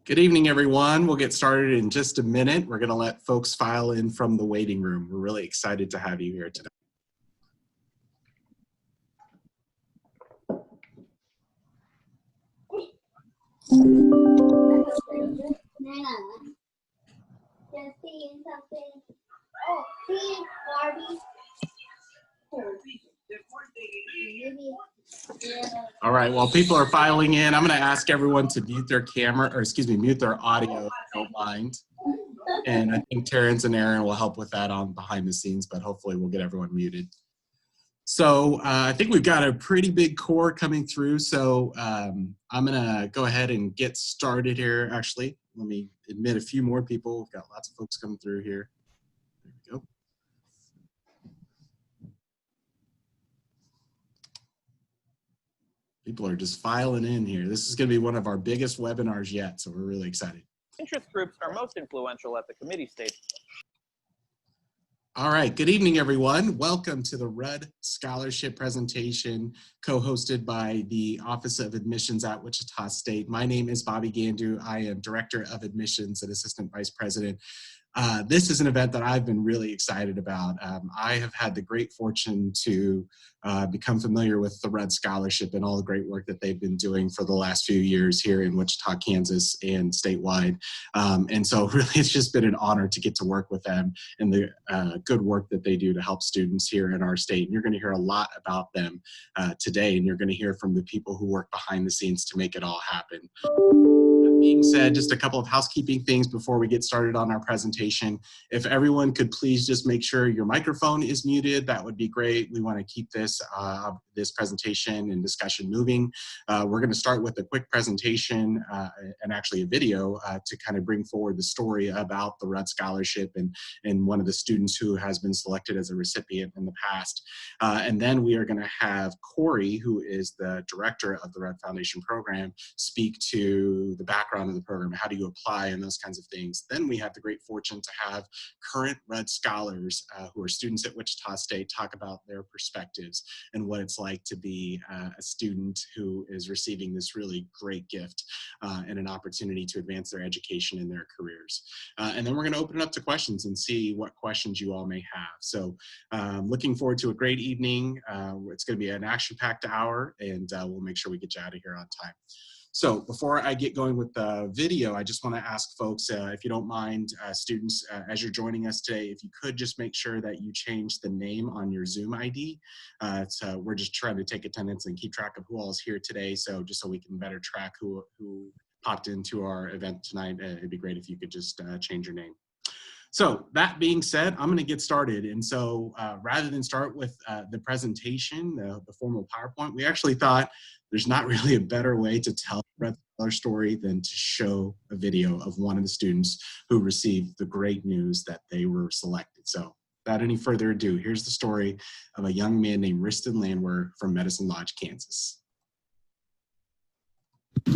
Good evening, everyone. We'll get started in just a minute. We're going to let folks file in from the waiting room. We're really excited to have you here today. All right, while people are filing in, I'm going to ask everyone to mute their camera, or excuse me, mute their audio if you don't mind. And I think Terrence and Aaron will help with that on behind the scenes, but hopefully we'll get everyone muted. So I think we've got a pretty big core coming through. So I'm going to go ahead and get started here. Actually, let me admit a few more people. We've got lots of folks coming through here. There we go. People are just filing in here. This is going to be one of our biggest webinars yet, so we're really excited. Interest groups are most influential at the committee stage. All right, good evening, everyone. Welcome to the Rudd Scholarship presentation co-hosted by the Office of Admissions at Wichita State. My name is Bobby Gandu. I am Director of Admissions and Assistant Vice President. This is an event that I've been really excited about. I have had the great fortune to become familiar with the Rudd Scholarship and all the great work that they've been doing for the last few years here in Wichita, Kansas, and statewide. And so really it's just been an honor to get to work with them and the good work that they do to help students here in our state. And you're going to hear a lot about them today, and you're going to hear from the people who work behind the scenes to make it all happen. Being said, just a couple of housekeeping things before we get started on our presentation. If everyone could please just make sure your microphone is muted, that would be great. We want to keep this presentation and discussion moving. We're going to start with a quick presentation and actually a video to kind of bring forward the story about the Rudd Scholarship and one of the students who has been selected as a recipient in the past. And then we are going to have Corey, who is the director of the Rudd Foundation program, speak to the background of the program, how do you apply, and those kinds of things. Then we have the great fortune to have current Rudd scholars who are students at Wichita State talk about their perspectives and what it's like to be a student who is receiving this really great gift and an opportunity to advance their education and their careers. And then we're going to open it up to questions and see what questions you all may have. So looking forward to a great evening. It's going to be an action-packed hour, and we'll make sure we get you out of here on time. So before I get going with the video, I just want to ask folks, if you don't mind, students, as you're joining us today, if you could just make sure that you change the name on your Zoom ID. So we're just trying to take attendance and keep track of who all is here today. So just so we can better track who popped into our event tonight, it'd be great if you could just change your name. So that being said, I'm going to get started. And so rather than start with the presentation, the formal PowerPoint, we actually thought there's not really a better way to tell our story than to show a video of one of the students who received the great news that they were selected. So without any further ado, here's the story of a young man named Riston Landwehr from Medicine Lodge, Kansas.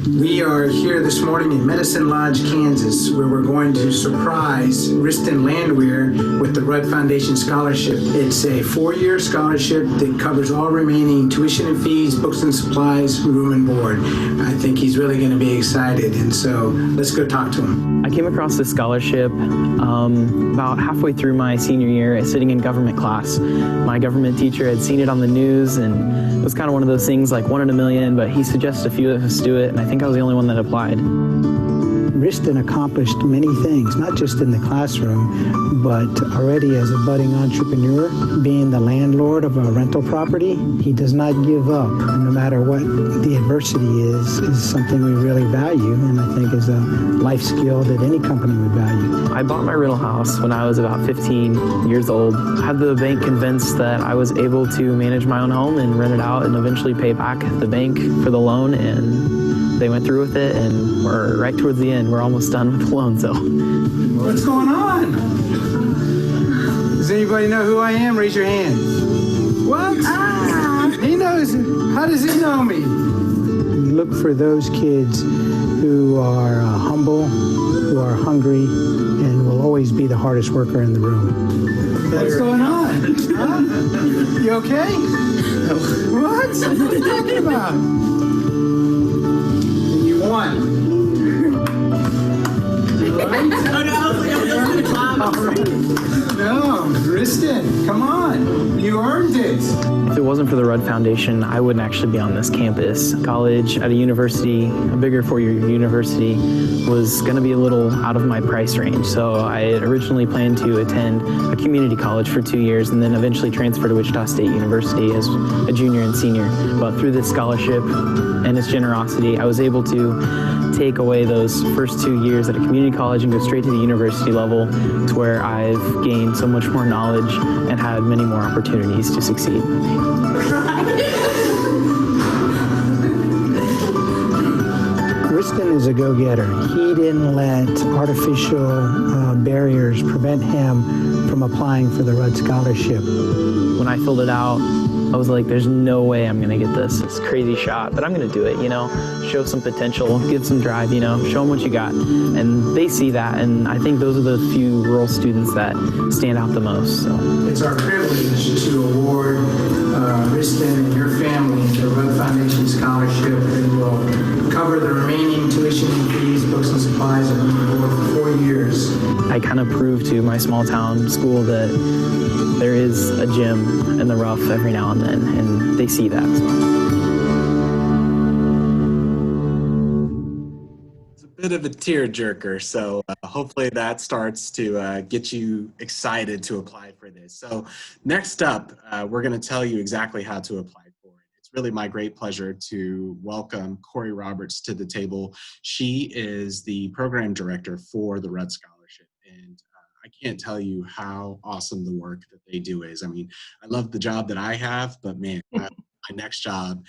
We are here this morning in Medicine Lodge, Kansas, where we're going to surprise Riston Landwehr with the Rudd Foundation Scholarship. It's a 4-year scholarship that covers all remaining tuition and fees, books and supplies, room and board. I think he's really going to be excited, and so let's go talk to him. I came across this scholarship about halfway through my senior year sitting in government class. My government teacher had seen it on the news, and it was kind of one of those things like 1 in a million, but he suggested a few of us do it, and I think I was the only one that applied. Riston accomplished many things, not just in the classroom, but already as a budding entrepreneur, being the landlord of a rental property. He does not give up, no matter what the adversity is something we really value, and I think is a life skill that any company would value. I bought my rental house when I was about 15 years old. I had the bank convinced that I was able to manage my own home and rent it out and eventually pay back the bank for the loan, and they went through with it, and we're right towards the end. We're almost done with the loan, so. What's going on? Does anybody know who I am? Raise your hand. What? He knows. How does he know me? Look for those kids who are humble, who are hungry, and will always be the hardest worker in the room. What's going on? Huh? You okay? No. What? What are you talking about? You won. No, Kristen, come on. You earned it. If it wasn't for the Rudd Foundation, I wouldn't actually be on this campus. College at a university, a bigger four-year university, was going to be a little out of my price range. So I had originally planned to attend a community college for 2 years and then eventually transfer to Wichita State University as a junior and senior. But through this scholarship and its generosity, I was able to take away those first 2 years at a community college and go straight to the university level, to where I've gained so much more knowledge and had many more opportunities to succeed. Kristen is a go-getter. He didn't let artificial barriers prevent him from applying for the Rudd Scholarship. When I filled it out, I was like, there's no way I'm going to get this. It's a crazy shot, but I'm going to do it, you know, show some potential, give some drive, you know, show them what you got. And they see that, and I think those are the few rural students that stand out the most. So It's our privilege to award Kristen and your family the Rudd Foundation Scholarship that will cover the remaining tuition and fees, books and supplies, and room and board for 4 years. I kind of proved to my small town school that there is a gem in the rough every now and then, and they see that. It's a bit of a tearjerker, so hopefully that starts to get you excited to apply for this. So next up, we're going to tell you exactly how to apply for it. It's really my great pleasure to welcome Corey Roberts to the table. She is the program director for the Rudd Scholarship, and I can't tell you how awesome the work that they do is. I mean, I love the job that I have, but man, my next job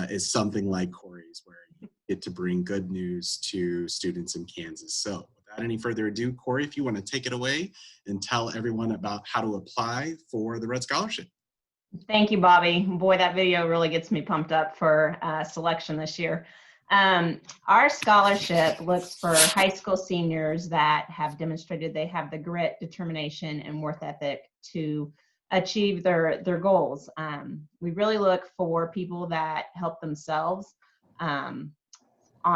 is something like Corey's, where you get to bring good news to students in Kansas. So without any further ado, Corey, if you want to take it away and tell everyone about how to apply for the Rudd Scholarship. Thank you, Bobby. Boy, that video really gets me pumped up for selection this year. Our scholarship looks for high school seniors that have demonstrated they have the grit, determination, and work ethic to achieve their goals. We really look for people that help themselves on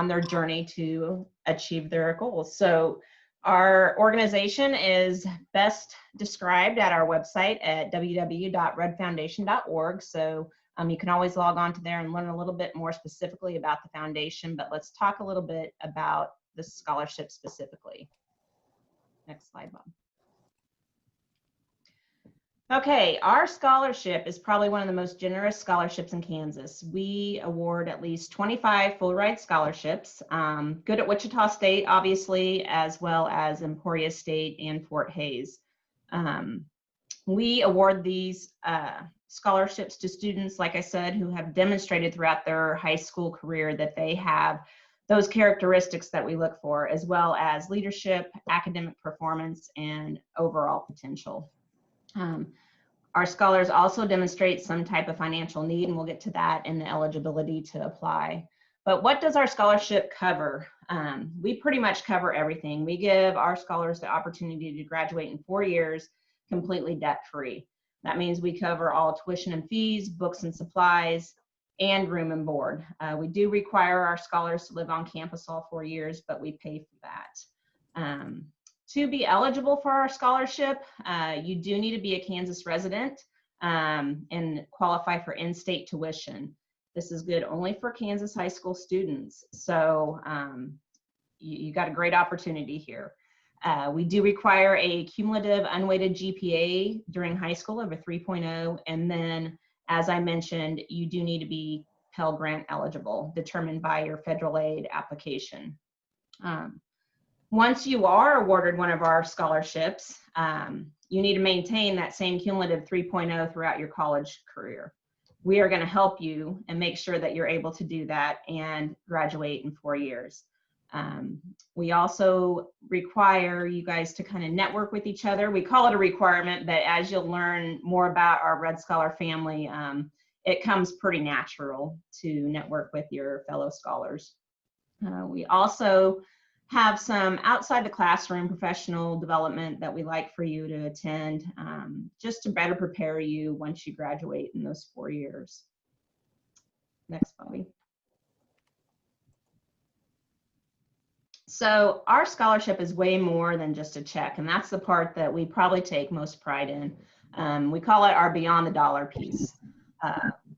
their journey to achieve their goals. So our organization is best described at our website at www.ruddfoundation.org. So you can always log on to there and learn a little bit more specifically about the foundation, but let's talk a little bit about the scholarship specifically. Next slide, Bob. Okay, our scholarship is probably one of the most generous scholarships in Kansas. We award at least 25 full ride scholarships, good at Wichita State, obviously, as well as Emporia State and Fort Hays. We award these scholarships to students, like I said, who have demonstrated throughout their high school career that they have those characteristics that we look for, as well as leadership, academic performance, and overall potential. Our scholars also demonstrate some type of financial need, and we'll get to that in the eligibility to apply. But what does our scholarship cover? We pretty much cover everything. We give our scholars the opportunity to graduate in 4 years completely debt-free. That means we cover all tuition and fees, books and supplies, and room and board. We do require our scholars to live on campus all 4 years, but we pay for that. To be eligible for our scholarship, you do need to be a Kansas resident and qualify for in-state tuition. This is good only for Kansas high school students. So you got a great opportunity here. We do require a cumulative unweighted GPA during high school of a 3.0. And then, as I mentioned, you do need to be Pell Grant eligible, determined by your federal aid application. Once you are awarded one of our scholarships, you need to maintain that same cumulative 3.0 throughout your college career. We are going to help you and make sure that you're able to do that and graduate in 4 years. We also require you guys to kind of network with each other. We call it a requirement, but as you'll learn more about our Rudd Scholar family, it comes pretty natural to network with your fellow scholars. We also have some outside the classroom professional development that we like for you to attend, just to better prepare you once you graduate in those 4 years. Next, Bobby. So our scholarship is way more than just a check, and that's the part that we probably take most pride in. We call it our beyond the dollar piece.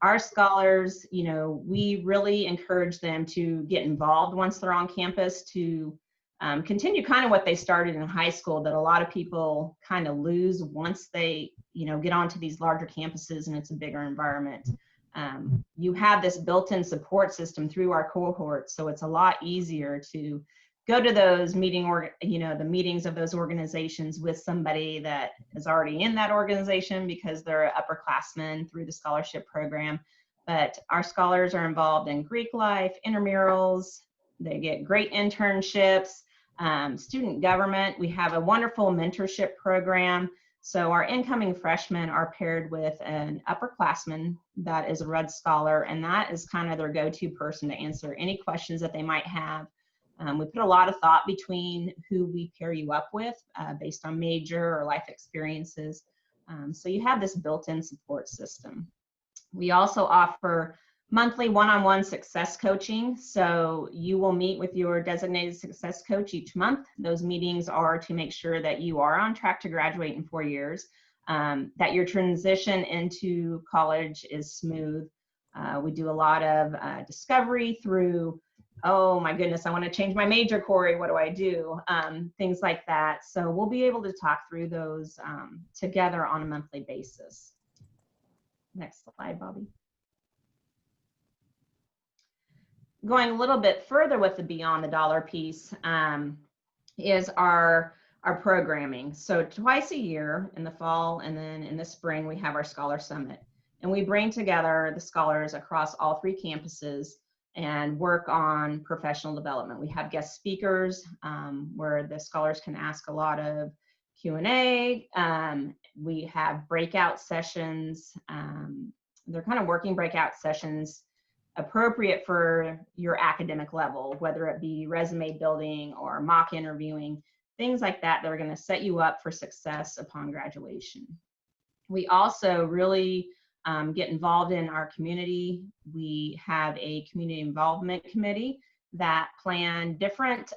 Our scholars, you know, we really encourage them to get involved once they're on campus, to continue kind of what they started in high school that a lot of people kind of lose once they, you know, get onto these larger campuses and it's a bigger environment. You have this built-in support system through our cohort, so it's a lot easier to go to those the meetings of those organizations with somebody that is already in that organization because they're upperclassmen through the scholarship program. But our scholars are involved in Greek life, intramurals, they get great internships, student government. We have a wonderful mentorship program. So our incoming freshmen are paired with an upperclassman that is a Rudd Scholar, and that is kind of their go-to person to answer any questions that they might have. We put a lot of thought between who we pair you up with based on major or life experiences. So you have this built-in support system. We also offer monthly one-on-one success coaching. So you will meet with your designated success coach each month. Those meetings are to make sure that you are on track to graduate in 4 years, that your transition into college is smooth. We do a lot of discovery through, oh my goodness, I want to change my major, Corey, what do I do? Things like that. So we'll be able to talk through those together on a monthly basis. Next slide, Bobby. Going a little bit further with the beyond the dollar piece is our programming. So twice a year in the fall and then in the spring, we have our Scholar Summit. And we bring together the scholars across all 3 campuses and work on professional development. We have guest speakers where the scholars can ask a lot of Q&A. We have breakout sessions. They're kind of working breakout sessions appropriate for your academic level, whether it be resume building or mock interviewing, things like that that are going to set you up for success upon graduation. We also really get involved in our community. We have a community involvement committee that plan different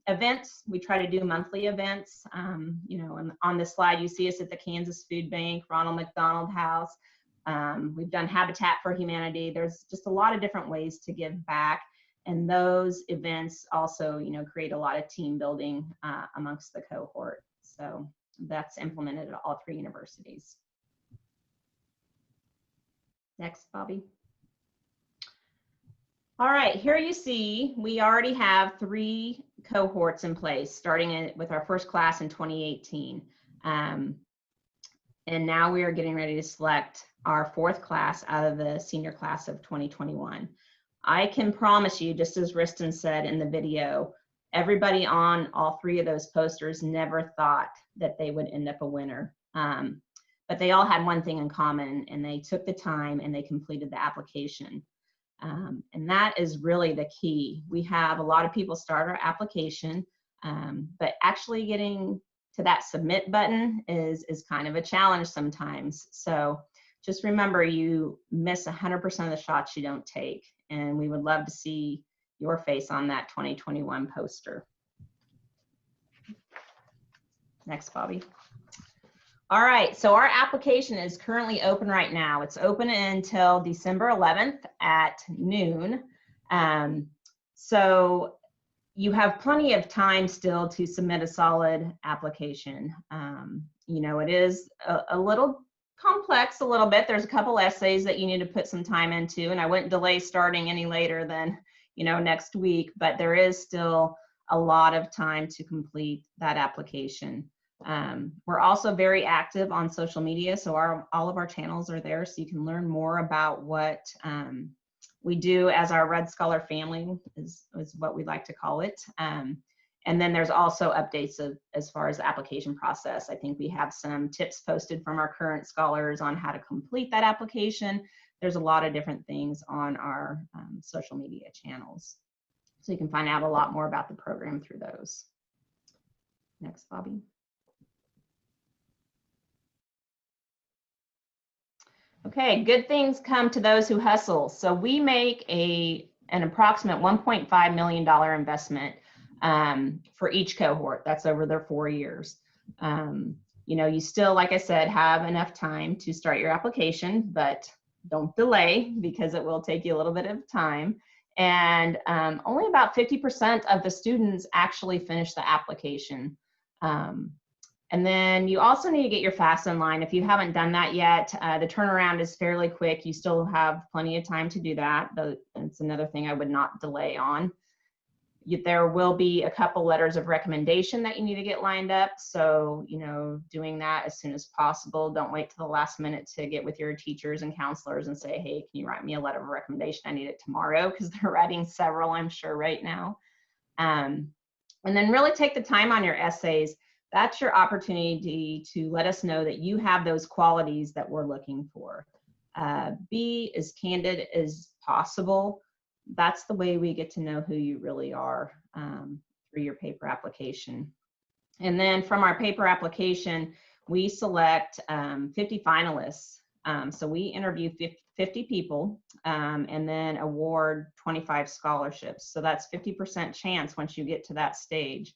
events. We try to do monthly events. You know, and on this slide, you see us at the Kansas Food Bank, Ronald McDonald House. We've done Habitat for Humanity. There's just a lot of different ways to give back. And those events also, you know, create a lot of team building amongst the cohort. So that's implemented at all 3 universities. Next, Bobby. All right, here you see we already have 3 cohorts in place, starting with our first class in 2018. And now we are getting ready to select our 4th class out of the senior class of 2021. I can promise you, just as Riston said in the video, everybody on all 3 of those posters never thought that they would end up a winner. But they all had one thing in common, and they took the time and they completed the application. And that is really the key. We have a lot of people start our application, but actually getting to that submit button is kind of a challenge sometimes. So just remember, you miss 100% of the shots you don't take. And we would love to see your face on that 2021 poster. Next, Bobby. All right, so our application is currently open right now. It's open until December 11th at noon. So you have plenty of time still to submit a solid application. You know, it is a little complex, a little bit. There's a couple essays that you need to put some time into, and I wouldn't delay starting any later than, you know, next week, but there is still a lot of time to complete that application. We're also very active on social media, so all of our channels are there, so you can learn more about what we do as our Rudd Scholar family is what we like to call it. And then there's also updates as far as the application process. I think we have some tips posted from our current scholars on how to complete that application. There's a lot of different things on our social media channels. So you can find out a lot more about the program through those. Next, Bobby. Okay, good things come to those who hustle. So we make an approximate $1.5 million investment for each cohort. That's over their 4 years. You still, like I said, have enough time to start your application, but don't delay because it will take you a little bit of time. And only about 50% of the students actually finish the application. And then you also need to get your FAFSA line. If you haven't done that yet, the turnaround is fairly quick. You still have plenty of time to do that. It's another thing I would not delay on. There will be a couple letters of recommendation that you need to get lined up. So, doing that as soon as possible. Don't wait till the last minute to get with your teachers and counselors and say, hey, can you write me a letter of recommendation? I need it tomorrow, because they're writing several, I'm sure, right now. And then really take the time on your essays. That's your opportunity to let us know that you have those qualities that we're looking for. Be as candid as possible. That's the way we get to know who you really are through your paper application. And then from our paper application, we select 50 finalists. So we interview 50 people and then award Twenty-five scholarships. So that's 50% chance once you get to that stage.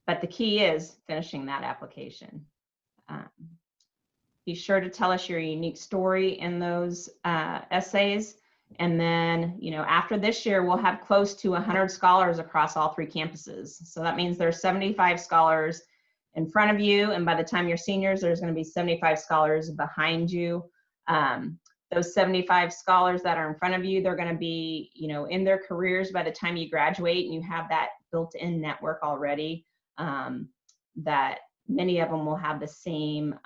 But the key is finishing that application. Be sure to tell us your unique story in those essays. And then, after this year, we'll have close to 100 scholars across all 3 campuses. So that means there's 75 scholars in front of you. And by the time you're seniors, there's going to be 75 scholars behind you. Those 75 scholars that are in front of you, they're going to be, in their careers by the time you graduate, and you have that built-in network already, that many of them will have the same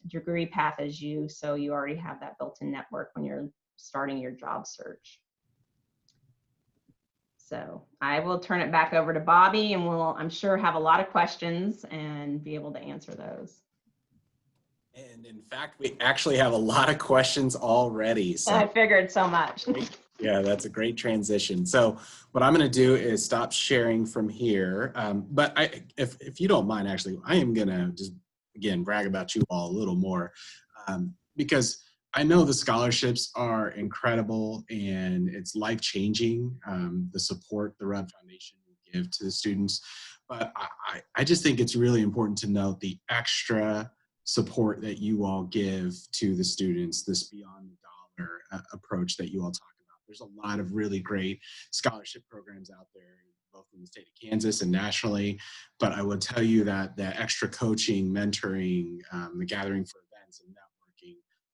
degree path as you. So you already have that built-in network when you're starting your job search. So I will turn it back over to Bobby, and we'll, I'm sure, have a lot of questions and be able to answer those. And in fact, we actually have a lot of questions already. So I figured so much. yeah, that's a great transition. So what I'm going to do is stop sharing from here. But if you don't mind, actually, I am going to just, again, brag about you all a little more, because I know the scholarships are incredible and it's life-changing, the support the Rudd Foundation will give to the students. But I just think it's really important to note the extra support that you all give to the students, this beyond the dollar approach that you all talk about. There's a lot of really great scholarship programs out there, both in the state of Kansas and nationally. But I would tell you that the extra coaching, mentoring, the gathering for events and networking,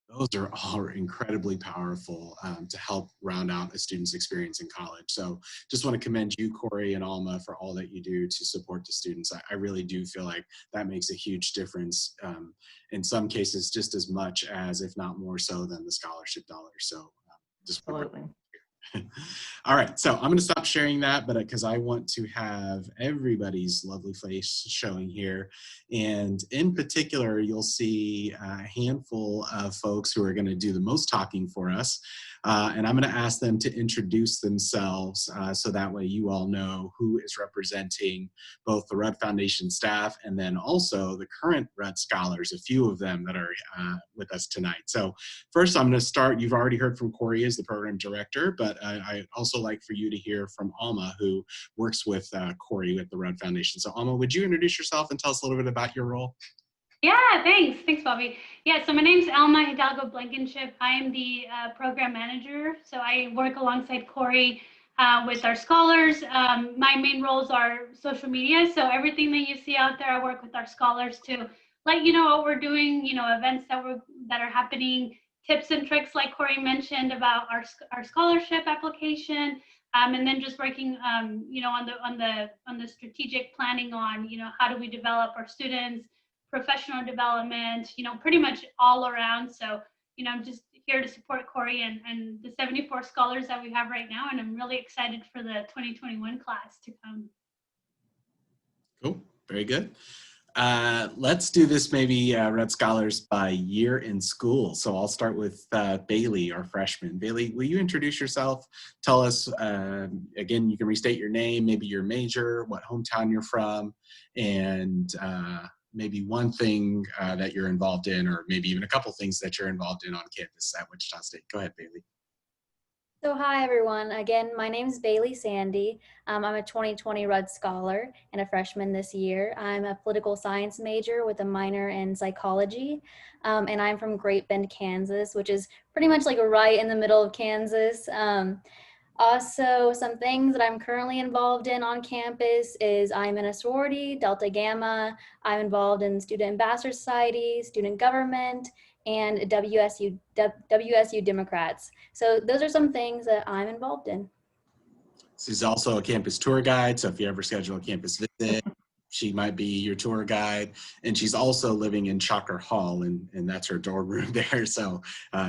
those are all incredibly powerful to help round out a student's experience in college. So just want to commend you, Corey and Alma, for all that you do to support the students. I really do feel like that makes a huge difference, in some cases just as much as, if not more so, than the scholarship dollars. So just Absolutely. all right, so I'm going to stop sharing that, but because I want to have everybody's lovely face showing here. And in particular, you'll see a handful of folks who are going to do the most talking for us. And I'm going to ask them to introduce themselves so that way you all know who is representing both the Rudd Foundation staff and then also the current Rudd scholars, a few of them that are with us tonight. So first, I'm going to start. You've already heard from Corey as the program director, but I'd also like for you to hear from Alma, who works with Corey at the Rudd Foundation. So Alma, would you introduce yourself and tell us a little bit about your role? Yeah, thanks. Thanks, Bobby. Yeah, so my name's Alma Hidalgo Blankenship. I am the program manager. So I work alongside Corey with our scholars. My main roles are social media. So everything that you see out there, I work with our scholars to let you know what we're doing, events that are happening, tips and tricks like Corey mentioned about our scholarship application, and then just working, on the strategic planning on, how do we develop our students, professional development, pretty much all around. So, I'm just here to support Corey and the 74 scholars that we have right now, and I'm really excited for the 2021 class to come. Cool, very good. Let's do this maybe Rudd Scholars by year in school. So I'll start with Bailey, our freshman. Bailey, will you introduce yourself? Tell us, again, you can restate your name, maybe your major, what hometown you're from, and maybe one thing that you're involved in, or maybe even a couple things that you're involved in on campus at Wichita State. Go ahead, Bailey. So hi everyone. Again, my name is Bailey Sandy. I'm a 2020 Rudd Scholar and a freshman this year. I'm a political science major with a minor in psychology, and I'm from Great Bend, Kansas, which is pretty much like right in the middle of Kansas. Also, some things that I'm currently involved in on campus is I'm in a sorority, Delta Gamma. I'm involved in Student Ambassador Society, student government, and WSU Democrats. So those are some things that I'm involved in. She's also a campus tour guide, so if you ever schedule a campus visit, she might be your tour guide. And she's also living in Chalker Hall, and that's her dorm room there. So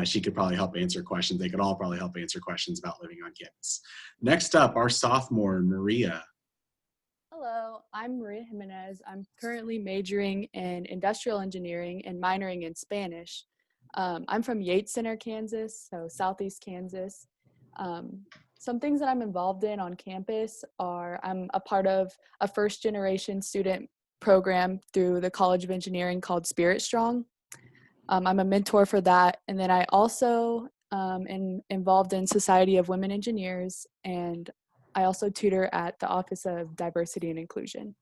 she could probably help answer questions. They could all probably help answer questions about living on campus. Next up, our sophomore, Maria. Hello, I'm Maria Jimenez. I'm currently majoring in industrial engineering and minoring in Spanish. I'm from Yates Center, Kansas, so Southeast Kansas. Some things that I'm involved in on campus are I'm a part of a first generation student program through the College of Engineering called Spirit Strong. I'm a mentor for that. And then I also am involved in Society of Women Engineers, and I also tutor at the Office of Diversity and Inclusion.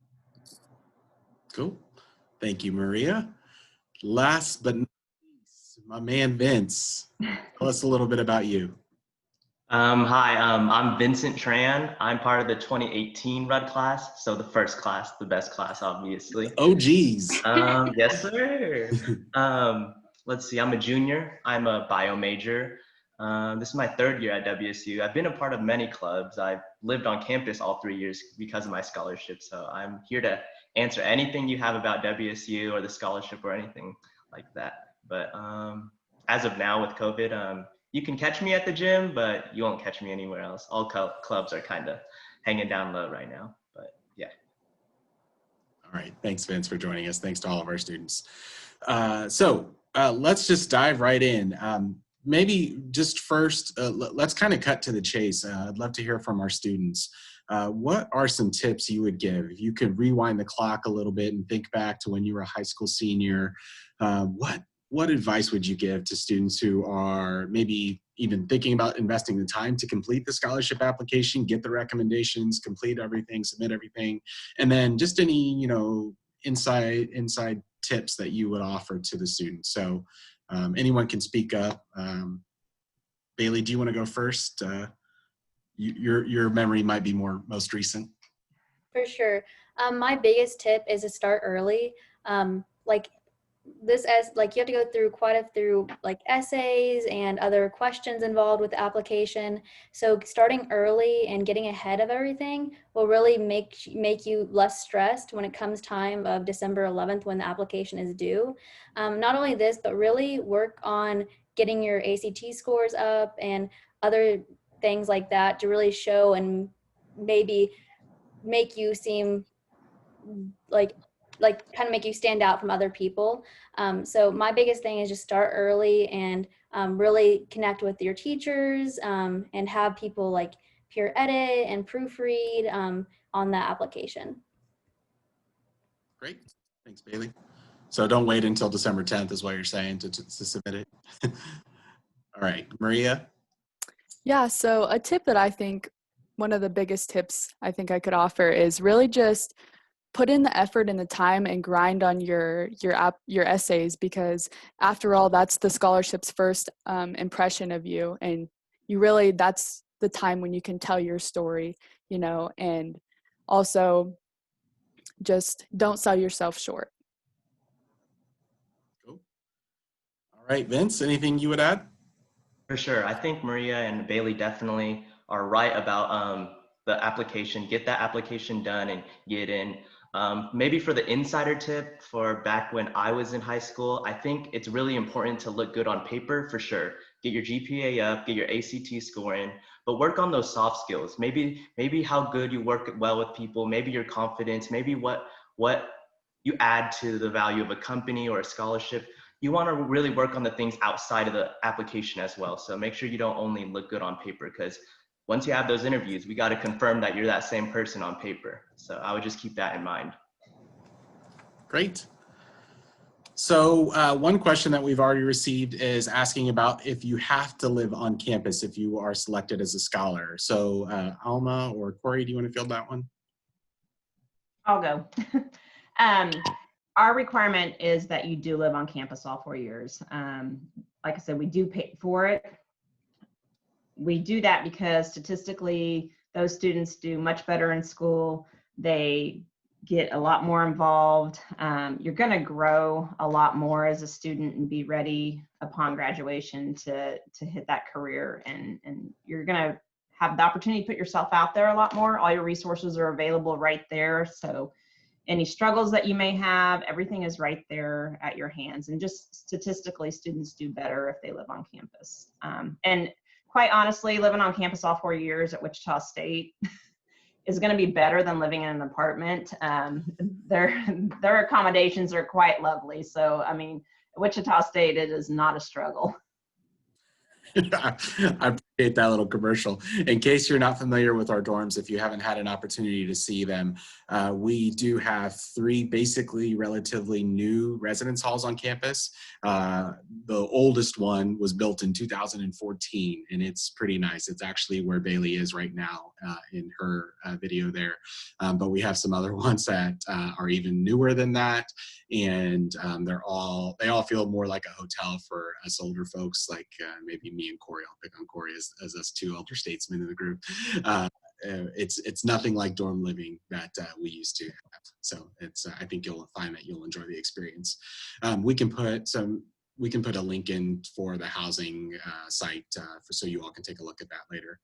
Cool. Thank you, Maria. Last but not least, my man, Vince. Tell us a little bit about you. Hi, I'm Vincent Tran. I'm part of the 2018 Rudd class, so the first class, the best class, obviously. Oh, geez. Yes, sir. Let's see, I'm a junior. I'm a bio major. This is my third year at WSU. I've been a part of many clubs. I've lived on campus all 3 years because of my scholarship, so I'm here to answer anything you have about WSU or the scholarship or anything like that. But as of now with COVID, you can catch me at the gym, but you won't catch me anywhere else. All clubs are kind of hanging down low right now, but yeah. All right, thanks, Vince, for joining us. Thanks to all of our students. So let's just dive right in. Maybe just first, let's kind of cut to the chase. I'd love to hear from our students. What are some tips you would give? If you could rewind the clock a little bit and think back to when you were a high school senior, what advice would you give to students who are maybe even thinking about investing the time to complete the scholarship application, get the recommendations, complete everything, submit everything, and then just any, inside tips that you would offer to the students? So anyone can speak up. Bailey, do you want to go first? Your memory might be most recent. For sure. My biggest tip is to start early. You have to go through through essays and other questions involved with the application. So starting early and getting ahead of everything will really make you less stressed when it comes time of December 11th when the application is due. Not only this, but really work on getting your ACT scores up and other things like that to really show and maybe make you seem kind of make you stand out from other people. So my biggest thing is just start early and really connect with your teachers and have people peer edit and proofread on that application. Great, thanks, Bailey. So don't wait until December 10th is what you're saying to submit it. All right, Maria? Yeah, so a tip that I think, one of the biggest tips I think I could offer is really just put in the effort and the time and grind on your essays, because after all, that's the scholarship's first impression of you, and that's the time when you can tell your story, and also just don't sell yourself short. Cool. All right, Vince, anything you would add? For sure. I think Maria and Bailey definitely are right about the application. Get that application done and get in. Maybe for the insider tip for back when I was in high school, I think it's really important to look good on paper for sure. Get your GPA up, get your ACT score in, but work on those soft skills. Maybe how good you work well with people, maybe your confidence, maybe what you add to the value of a company or a scholarship. You want to really work on the things outside of the application as well. So make sure you don't only look good on paper, because once you have those interviews, we got to confirm that you're that same person on paper. So I would just keep that in mind. Great. So one question that we've already received is asking about if you have to live on campus if you are selected as a scholar. So Alma or Corey, do you want to field that one? I'll go. Our requirement is that you do live on campus all 4 years. Like I said, we do pay for it. We do that because statistically, those students do much better in school. They get a lot more involved. You're going to grow a lot more as a student and be ready upon graduation to hit that career. And you're going to have the opportunity to put yourself out there a lot more. All your resources are available right there. So any struggles that you may have, everything is right there at your hands. And just statistically, students do better if they live on campus. And quite honestly, living on campus all 4 years at Wichita State is going to be better than living in an apartment. Their accommodations are quite lovely. So, I mean, Wichita State, it is not a struggle. I appreciate that little commercial. In case you're not familiar with our dorms, if you haven't had an opportunity to see them, we do have 3 basically relatively new residence halls on campus. The oldest one was built in 2014, and it's pretty nice. It's actually where Bailey is right now in her video there. But we have some other ones that are even newer than that, and they all feel more like a hotel for us older folks, like maybe me and Corey. I'll pick on Corey as us 2 elder statesmen in the group. It's nothing like dorm living that we used to have. So I think you'll find that you'll enjoy the experience. We can put a link in for the housing site so you all can take a look at that later.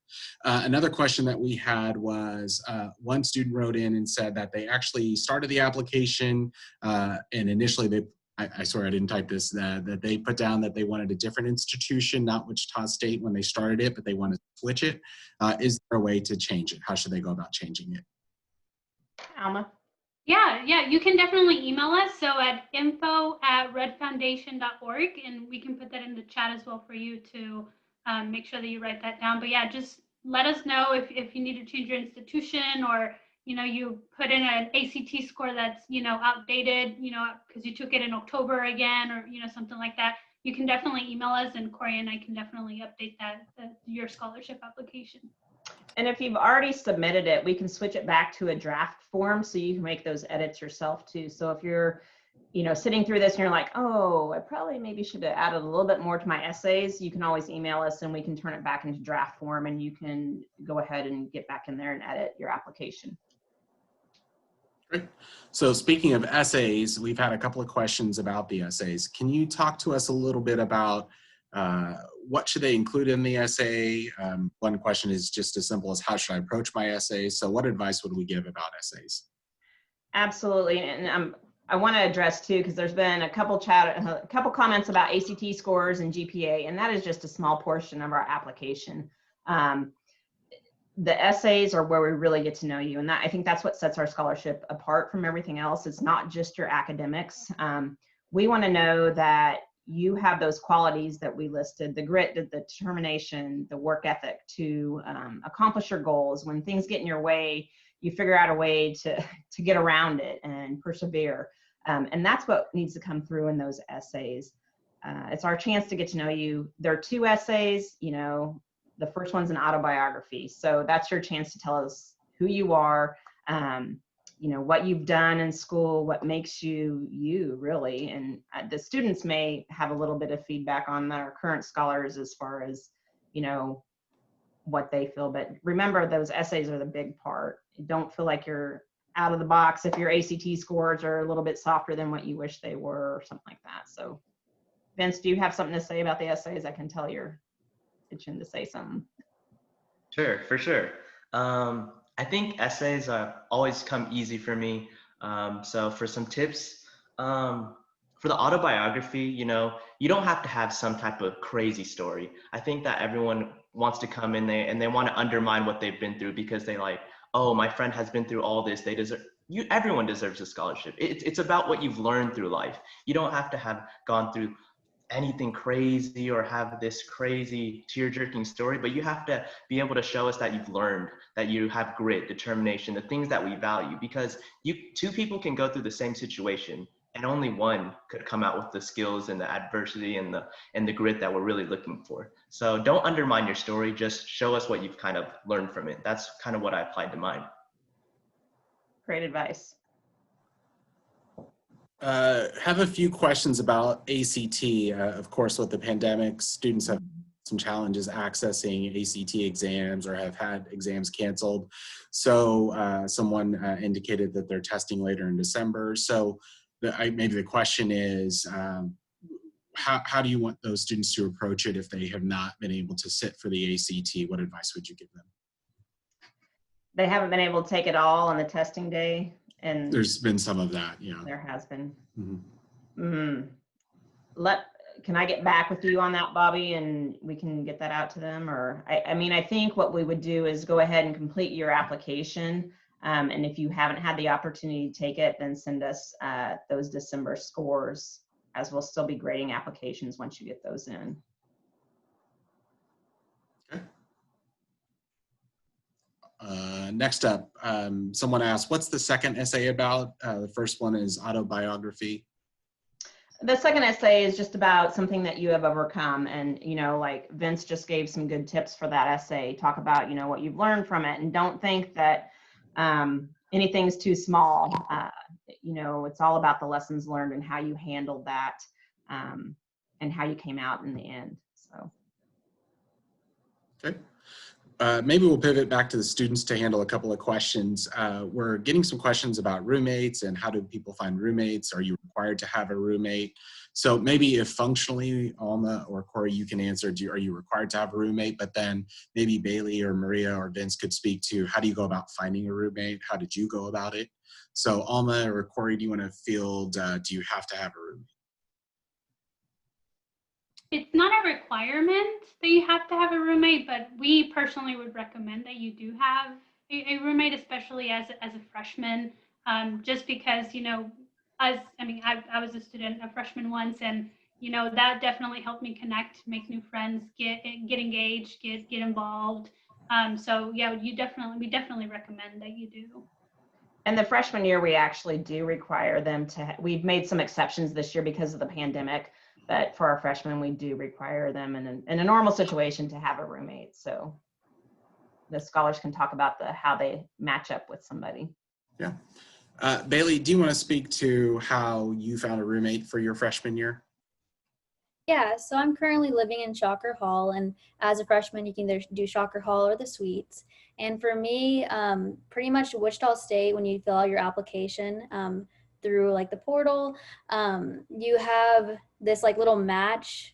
Another question that we had was one student wrote in and said that they actually started the application and initially I swear I didn't type this, that they put down that they wanted a different institution, not Wichita State when they started it, but they wanted to switch it. Is there a way to change it? How should they go about changing it? Alma? Yeah, you can definitely email us. So at info@redfoundation.org, and we can put that in the chat as well for you to make sure that you write that down. But yeah, just let us know if you need to change your institution, or you put in an ACT score that's, outdated, because you took it in October again, or, something like that. You can definitely email us, and Corey and I can definitely update your scholarship application. And if you've already submitted it, we can switch it back to a draft form so you can make those edits yourself too. So if you're, sitting through this and you're like, oh, I probably maybe should have added a little bit more to my essays, you can always email us and we can turn it back into draft form, and you can go ahead and get back in there and edit your application. Great. So speaking of essays, we've had a couple of questions about the essays. Can you talk to us a little bit about what should they include in the essay? One question is just as simple as how should I approach my essays? So what advice would we give about essays? Absolutely. And I want to address too, because there's been a couple comments about ACT scores and GPA, and that is just a small portion of our application. The essays are where we really get to know you. And I think that's what sets our scholarship apart from everything else. It's not just your academics. We want to know that you have those qualities that we listed: the grit, the determination, the work ethic to accomplish your goals. When things get in your way, you figure out a way to get around it and persevere. And that's what needs to come through in those essays. It's our chance to get to know you. There are 2 essays, the first one's an autobiography. So that's your chance to tell us who you are, what you've done in school, what makes you you, really. And the students may have a little bit of feedback on our current scholars as far as, what they feel. But remember, those essays are the big part. Don't feel like you're out of the box if your ACT scores are a little bit softer than what you wish they were, or something like that. So Vince, do you have something to say about the essays? I can tell you're itching to say something. Sure, for sure. I think essays always come easy for me. So for some tips, for the autobiography, you don't have to have some type of crazy story. I think that everyone wants to come in there and they want to undermine what they've been through because they like, oh, my friend has been through all this. They deserve. Everyone deserves a scholarship. It's about what you've learned through life. You don't have to have gone through anything crazy or have this crazy tear-jerking story, but you have to be able to show us that you've learned, that you have grit, determination, the things that we value, because 2 people can go through the same situation and only one could come out with the skills and the adversity and the grit that we're really looking for. So don't undermine your story, just show us what you've kind of learned from it. That's kind of what I applied to mine. Great advice. Have a few questions about ACT. Of course, with the pandemic, students have some challenges accessing ACT exams or have had exams canceled. So someone indicated that they're testing later in December. So maybe the question is, how do you want those students to approach it if they have not been able to sit for the ACT? What advice would you give them? They haven't been able to take it all on the testing day. And there's been some of that, yeah. There has been. Mm-hmm. Can I get back with you on that, Bobby, and we can get that out to them? Or I mean, I think what we would do is go ahead and complete your application. And if you haven't had the opportunity to take it, then send us those December scores, as we'll still be grading applications once you get those in. Okay. Next up, someone asked, what's the second essay about? The first one is autobiography. The second essay is just about something that you have overcome. And, you know, like Vince just gave some good tips for that essay. Talk about, you know, what you've learned from it, and don't think that anything's too small. You know, it's all about the lessons learned and how you handled that and how you came out in the end. So. Okay. Maybe we'll pivot back to the students to handle a couple of questions. We're getting some questions about roommates and how do people find roommates? Are you required to have a roommate? So maybe if functionally, Alma or Corey, you can answer, are you required to have a roommate? But then maybe Bailey or Maria or Vince could speak to how do you go about finding a roommate? How did you go about it? So Alma or Corey, do you want to field, do you have to have a roommate? It's not a requirement that you have to have a roommate, but we personally would recommend that you do have a roommate, especially as a freshman, just because, you know, I was a student, a freshman once, and, you know, that definitely helped me connect, make new friends, get engaged, get involved. So yeah, we definitely recommend that you do. And the freshman year, we actually do require them to, we've made some exceptions this year because of the pandemic. But for our freshmen, we do require them in a normal situation to have a roommate. So the scholars can talk about how they match up with somebody. Yeah. Bailey, do you want to speak to how you found a roommate for your freshman year? Yeah, so I'm currently living in Shocker Hall, and as a freshman, you can either do Shocker Hall or the suites. And for me, pretty much Wichita State, when you fill out your application, through like the portal, you have this like little match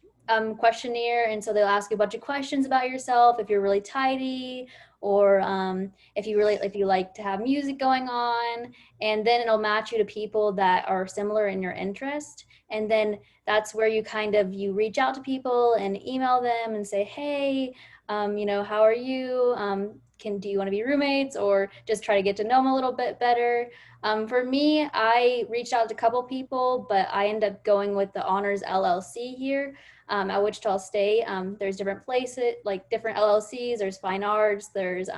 questionnaire, and so they'll ask you a bunch of questions about yourself, if you're really tidy, or if you like to have music going on, and then it'll match you to people that are similar in your interest. And then that's where you reach out to people and email them and say, hey, you know, how are you? Do you want to be roommates, or just try to get to know them a little bit better? For me, I reached out to a couple people, but I ended up going with the Honors LLC here at Wichita State. There's different places, like different LLCs. There's fine arts, there's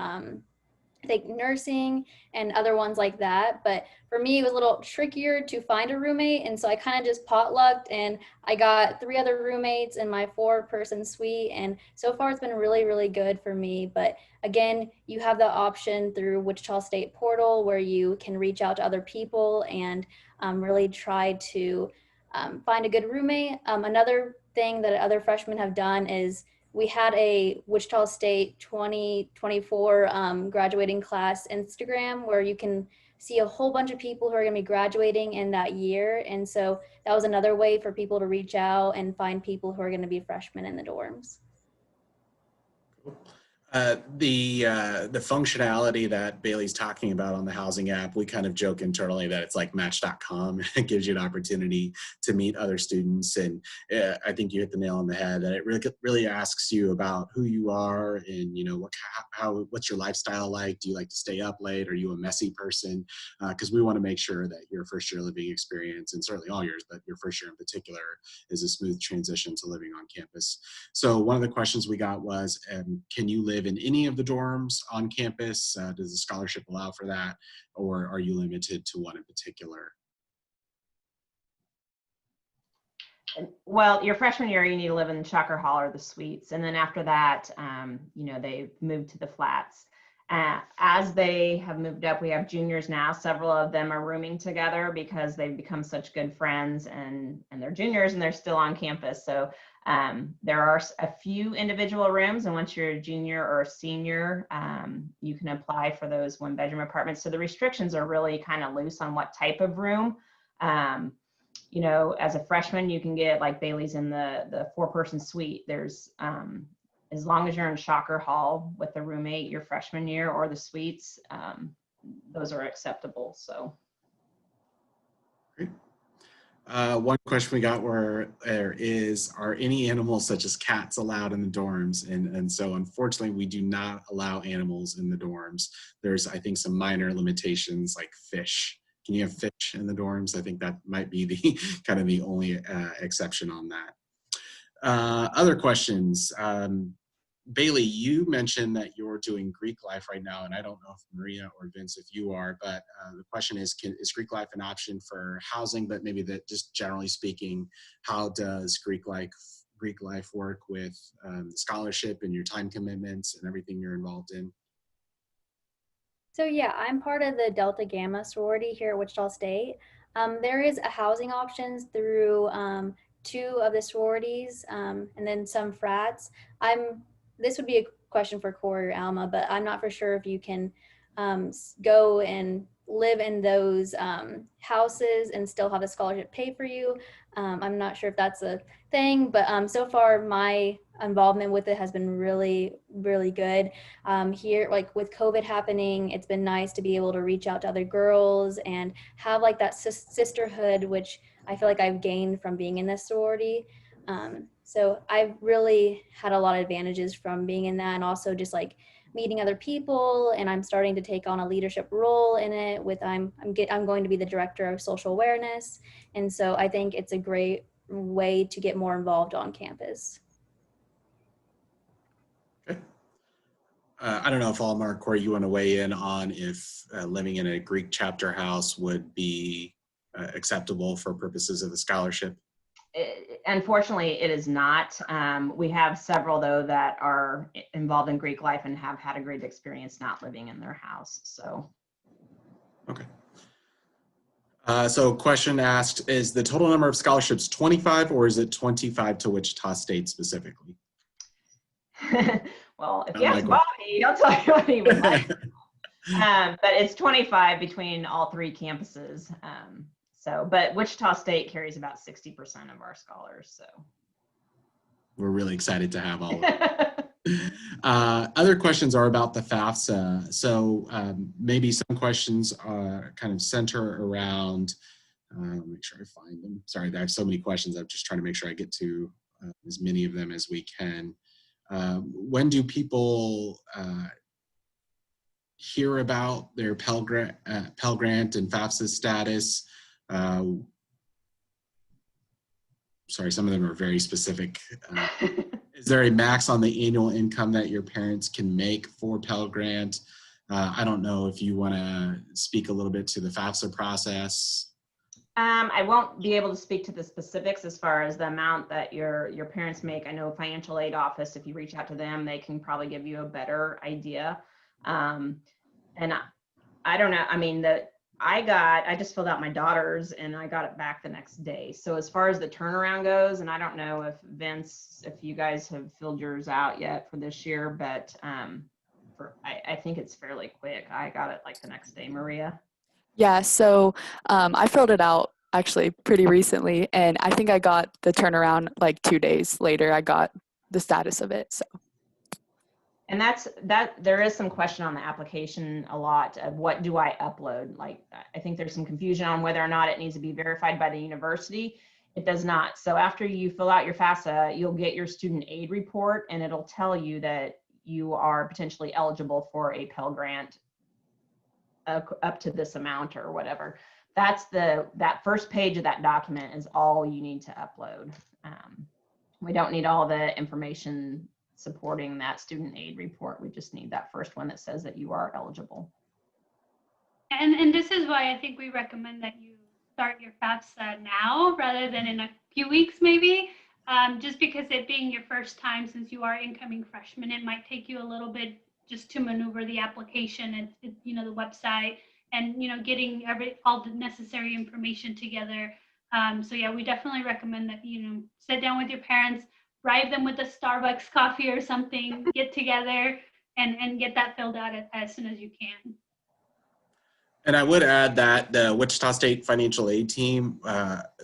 I think nursing and other ones like that. But for me, it was a little trickier to find a roommate. And so I kind of just potlucked, and I got 3 other roommates in my 4-person suite. And so far it's been really, really good for me. But again, you have the option through Wichita State portal where you can reach out to other people and really try to find a good roommate. Another thing that other freshmen have done is we had a Wichita State 2024 graduating class Instagram where you can see a whole bunch of people who are going to be graduating in that year. And so that was another way for people to reach out and find people who are going to be freshmen in the dorms. The functionality that Bailey's talking about on the housing app, we kind of joke internally that it's like Match.com. It gives you an opportunity to meet other students, and I think you hit the nail on the head. That it really asks you about who you are and, you know, what's your lifestyle like? Do you like to stay up late? Are you a messy person? Because we want to make sure that your first year living experience, and certainly all years, but your first year in particular, is a smooth transition to living on campus. So one of the questions we got was, can you live in any of the dorms on campus? Does the scholarship allow for that, or are you limited to one in particular? Well, your freshman year, you need to live in Shocker Hall or the suites. And then after that, you know, they moved to the flats. As they have moved up, we have juniors now. Several of them are rooming together because they've become such good friends, and they're juniors and they're still on campus. So there are a few individual rooms, and once you're a junior or a senior, you can apply for those 1-bedroom apartments. So the restrictions are really kind of loose on what type of room. You know, as a freshman, you can get, like Bailey's in the 4-person suite. There's as long as you're in Shocker Hall with a roommate your freshman year, or the suites, those are acceptable. So. Great. One question we got are any animals such as cats allowed in the dorms? And so unfortunately, we do not allow animals in the dorms. There's, I think, some minor limitations like fish. Can you have fish in the dorms? I think that might be the kind of the only exception on that. Other questions. Bailey, you mentioned that you're doing Greek life right now, and I don't know if Maria or Vince, if you are, but the question is Greek life an option for housing? But maybe that, just generally speaking, how does Greek life work with scholarship and your time commitments and everything you're involved in? So yeah, I'm part of the Delta Gamma sorority here at Wichita State. There is a housing options through 2 of the sororities, and then some frats. This would be a question for Corey or Alma, but I'm not for sure if you can go and live in those houses and still have the scholarship pay for you. I'm not sure if that's a thing, but so far my involvement with it has been really, really good. Here, like with COVID happening, it's been nice to be able to reach out to other girls and have like that sisterhood, which I feel like I've gained from being in this sorority. So I've really had a lot of advantages from being in that, and also just like meeting other people, and I'm starting to take on a leadership role in it with I'm going to be the director of social awareness, and so I think it's a great way to get more involved on campus. Okay. I don't know if Alma or Corey, you want to weigh in on if living in a Greek chapter house would be acceptable for purposes of the scholarship? Unfortunately, it is not. We have several, though, that are involved in Greek life and have had a great experience not living in their house. So. Okay. So question asked, is the total number of scholarships 25, or is it 25 to Wichita State specifically? Well, if you ask Bobby, he'll tell you what he would like. But it's 25 between all 3 campuses. But Wichita State carries about 60% of our scholars. So we're really excited to have all of them. Other questions are about the FAFSA. So maybe some questions are kind of center around, let me make sure I find them. Sorry, I have so many questions. I'm just trying to make sure I get to as many of them as we can. When do people hear about their Pell Grant and FAFSA status? Sorry, some of them are very specific. Is there a max on the annual income that your parents can make for Pell Grant? I don't know if you want to speak a little bit to the FAFSA process. I won't be able to speak to the specifics as far as the amount that your parents make. I know financial aid office, if you reach out to them, they can probably give you a better idea. And I don't know, I mean, I just filled out my daughter's and I got it back the next day. So as far as the turnaround goes, and I don't know if Vince, if you guys have filled yours out yet for this year, but I think it's fairly quick. I got it like the next day. Maria? Yeah, so I filled it out actually pretty recently, and I think I got the turnaround like 2 days later. I got the status of it. So. And there is some question on the application a lot of what do I upload? Like, I think there's some confusion on whether or not it needs to be verified by the university. It does not. So after you fill out your FAFSA, you'll get your student aid report, and it'll tell you that you are potentially eligible for a Pell Grant up to this amount or whatever. That first page of that document is all you need to upload. We don't need all the information supporting that student aid report. We just need that first one that says that you are eligible. And this is why I think we recommend that you start your FAFSA now rather than in few weeks maybe, just because it being your first time since you are incoming freshmen, it might take you a little bit just to maneuver the application and the website and getting all the necessary information together. So yeah, we definitely recommend that sit down with your parents, bribe them with a Starbucks coffee or something, get together and get that filled out as soon as you can. And I would add that the Wichita State Financial Aid team,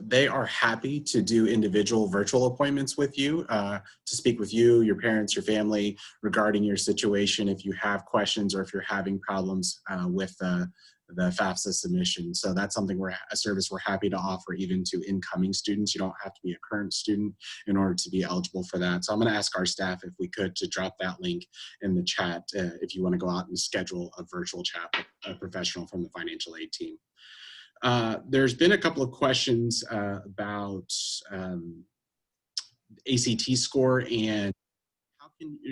they are happy to do individual virtual appointments with you, to speak with you, your parents, your family regarding your situation if you have questions or if you're having problems with the FAFSA submission. So that's something a service we're happy to offer even to incoming students. You don't have to be a current student in order to be eligible for that. So I'm going to ask our staff if we could to drop that link in the chat if you want to go out and schedule a virtual chat with a professional from the financial aid team. There's been a couple of questions about ACT score and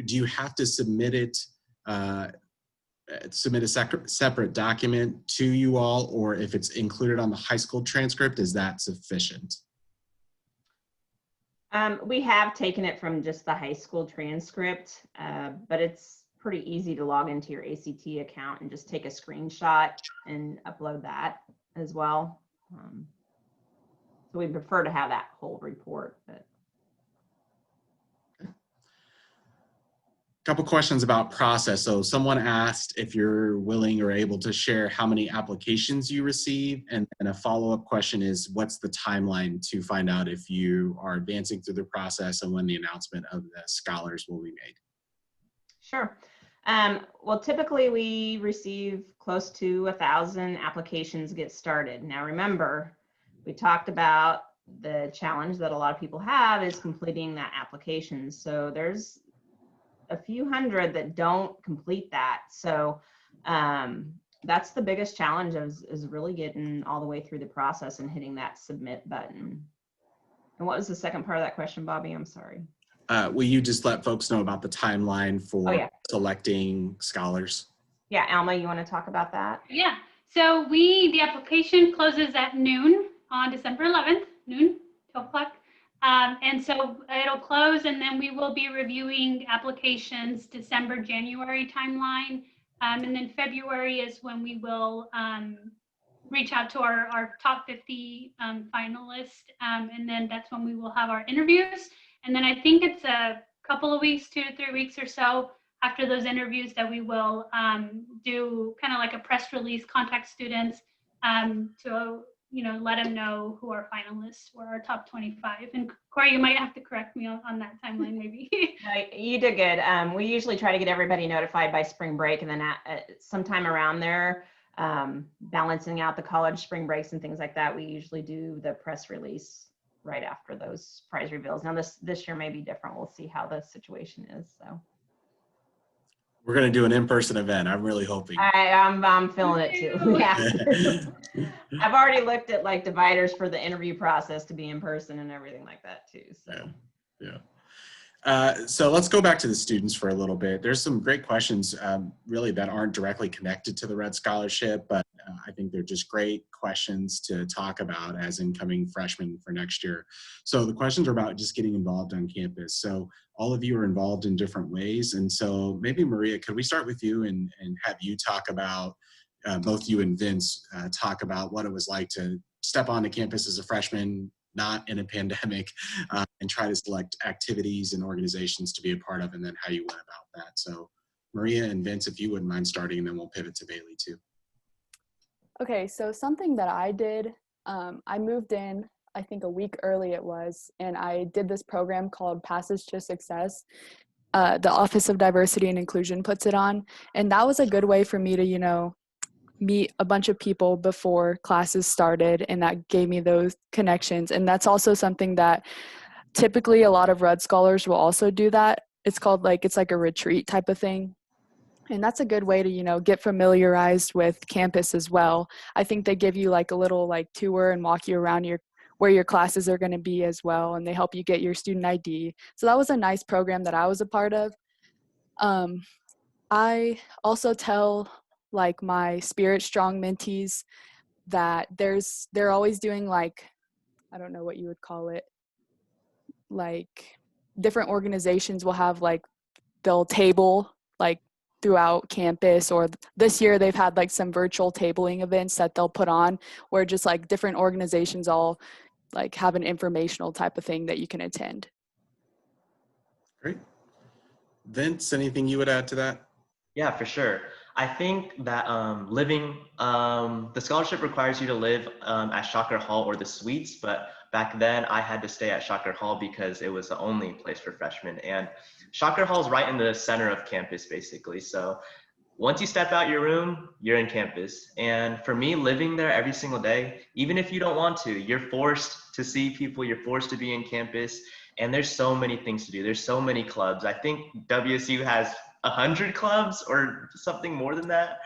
do you have to submit it submit a separate document to you all, or if it's included on the high school transcript, is that sufficient? We have taken it from just the high school transcript, but it's pretty easy to log into your ACT account and just take a screenshot and upload that as well. So we prefer to have that whole report. But couple questions about process. So someone asked if you're willing or able to share how many applications you receive, and a follow-up question is what's the timeline to find out if you are advancing through the process and when the announcement of the scholars will be made? Sure. Well, typically we receive close to 1,000 applications get started. Now remember, we talked about the challenge that a lot of people have is completing that application. So there's a few hundred that don't complete that. So that's the biggest challenge is really getting all the way through the process and hitting that submit button. And what was the second part of that question, Bobby? I'm sorry. Will you just let folks know about the timeline for selecting scholars? Yeah, Alma, you want to talk about that? Yeah, so the application closes at noon on December 11th, noon, 12 o'clock. And so it'll close and then we will be reviewing applications December, January timeline. And then February is when we will reach out to our top 50 finalists. And then that's when we will have our interviews. And then I think it's a couple of weeks, 2 to 3 weeks or so after those interviews that we will do kind of like a press release, contact students to let them know who our finalists were, our top 25. And Corey, you might have to correct me on that timeline maybe. You did good. We usually try to get everybody notified by spring break, and then sometime around there, balancing out the college spring breaks and things like that, we usually do the press release right after those prize reveals. Now this year may be different. We'll see how the situation is. So we're going to do an in-person event. I'm really hoping. I'm feeling it too. Yeah. I've already looked at like dividers for the interview process to be in person and everything like that too. So. Yeah. So let's go back to the students for a little bit. There's some great questions really that aren't directly connected to the Red Scholarship, but I think they're just great questions to talk about as incoming freshmen for next year. So the questions are about just getting involved on campus. So all of you are involved in different ways. And so maybe Maria, could we start with you and have you talk about, both you and Vince talk about what it was like to step onto campus as a freshman, not in a pandemic, and try to select activities and organizations to be a part of, and then how you went about that. So Maria and Vince, if you wouldn't mind starting, and then we'll pivot to Bailey too. Okay, so something that I did, I moved in, I think a week early it was, and I did this program called Passage to Success. The Office of Diversity and Inclusion puts it on, and that was a good way for me to, meet a bunch of people before classes started, and that gave me those connections. And that's also something that typically a lot of Red Scholars will also do that. It's called it's like a retreat type of thing. And that's a good way to, get familiarized with campus as well. I think they give you a little tour and walk you around where your classes are going to be as well. And they help you get your student ID. So that was a nice program that I was a part of. I also tell my Spirit Strong mentees that they're always doing I don't know what you would call it, like different organizations will have like they'll table like throughout campus, or this year they've had like some virtual tabling events that they'll put on where just like different organizations all like have an informational type of thing that you can attend. Great. Vince, anything you would add to that? Yeah, for sure. I think that the scholarship requires you to live at Shocker Hall or the suites, but back then I had to stay at Shocker Hall because it was the only place for freshmen. And Shocker Hall is right in the center of campus, basically. So once you step out your room, you're in campus. And for me, living there every single day, even if you don't want to, you're forced to see people, you're forced to be in campus. And there's so many things to do. There's so many clubs. I think WSU has 100 clubs or something more than that.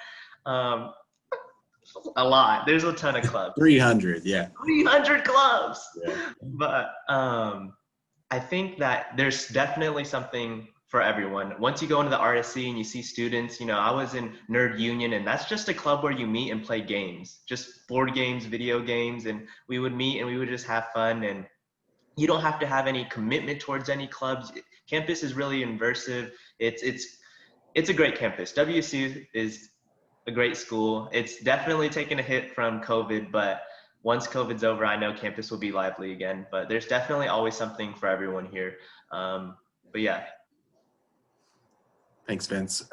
A lot. There's a ton of clubs. 300, yeah. 300 clubs. Yeah. But I think that there's definitely something for everyone. Once you go into the RSC and you see students, you know, I was in Nerd Union, and that's just a club where you meet and play games, just board games, video games, and we would meet and we would just have fun. And you don't have to have any commitment towards any clubs. Campus is really immersive. It's a great campus. WSU is a great school. It's definitely taken a hit from COVID, but once COVID's over, I know campus will be lively again. But there's definitely always something for everyone here. But yeah. Thanks, Vince.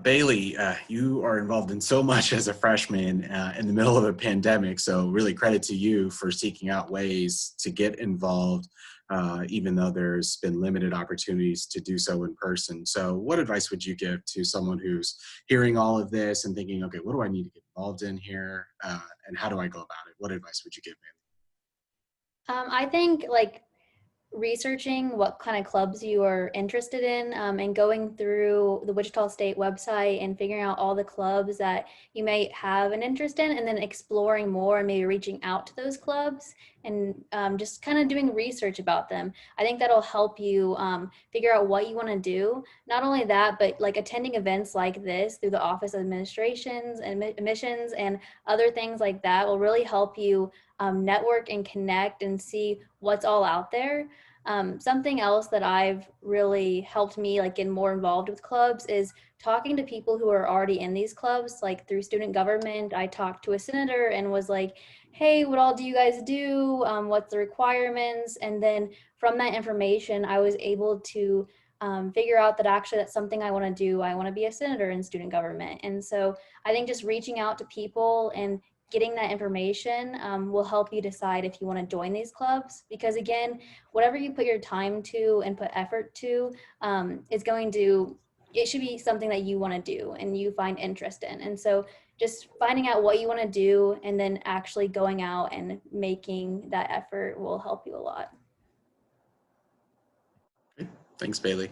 Bailey, you are involved in so much as a freshman in the middle of a pandemic, so really credit to you for seeking out ways to get involved, even though there's been limited opportunities to do so in person. So what advice would you give to someone who's hearing all of this and thinking, okay, what do I need to get involved in here, and how do I go about it? What advice would you give, Bailey? I think like researching what kind of clubs you are interested in, and going through the Wichita State website and figuring out all the clubs that you may have an interest in, and then exploring more and maybe reaching out to those clubs and just kind of doing research about them. I think that'll help you figure out what you want to do. Not only that, but like attending events like this through the Office of Administrations and Admissions and other things like that will really help you network and connect and see what's all out there. Something else that I've really helped me like get more involved with clubs is talking to people who are already in these clubs. Like through student government, I talked to a senator and was like, hey, what all do you guys do? What's the requirements? And then from that information, I was able to figure out that actually that's something I want to do. I want to be a senator in student government. And so I think just reaching out to people and getting that information will help you decide if you want to join these clubs, because again, whatever you put your time to and put effort to it should be something that you want to do and you find interest in. And so just finding out what you want to do and then actually going out and making that effort will help you a lot. Thanks, Bailey.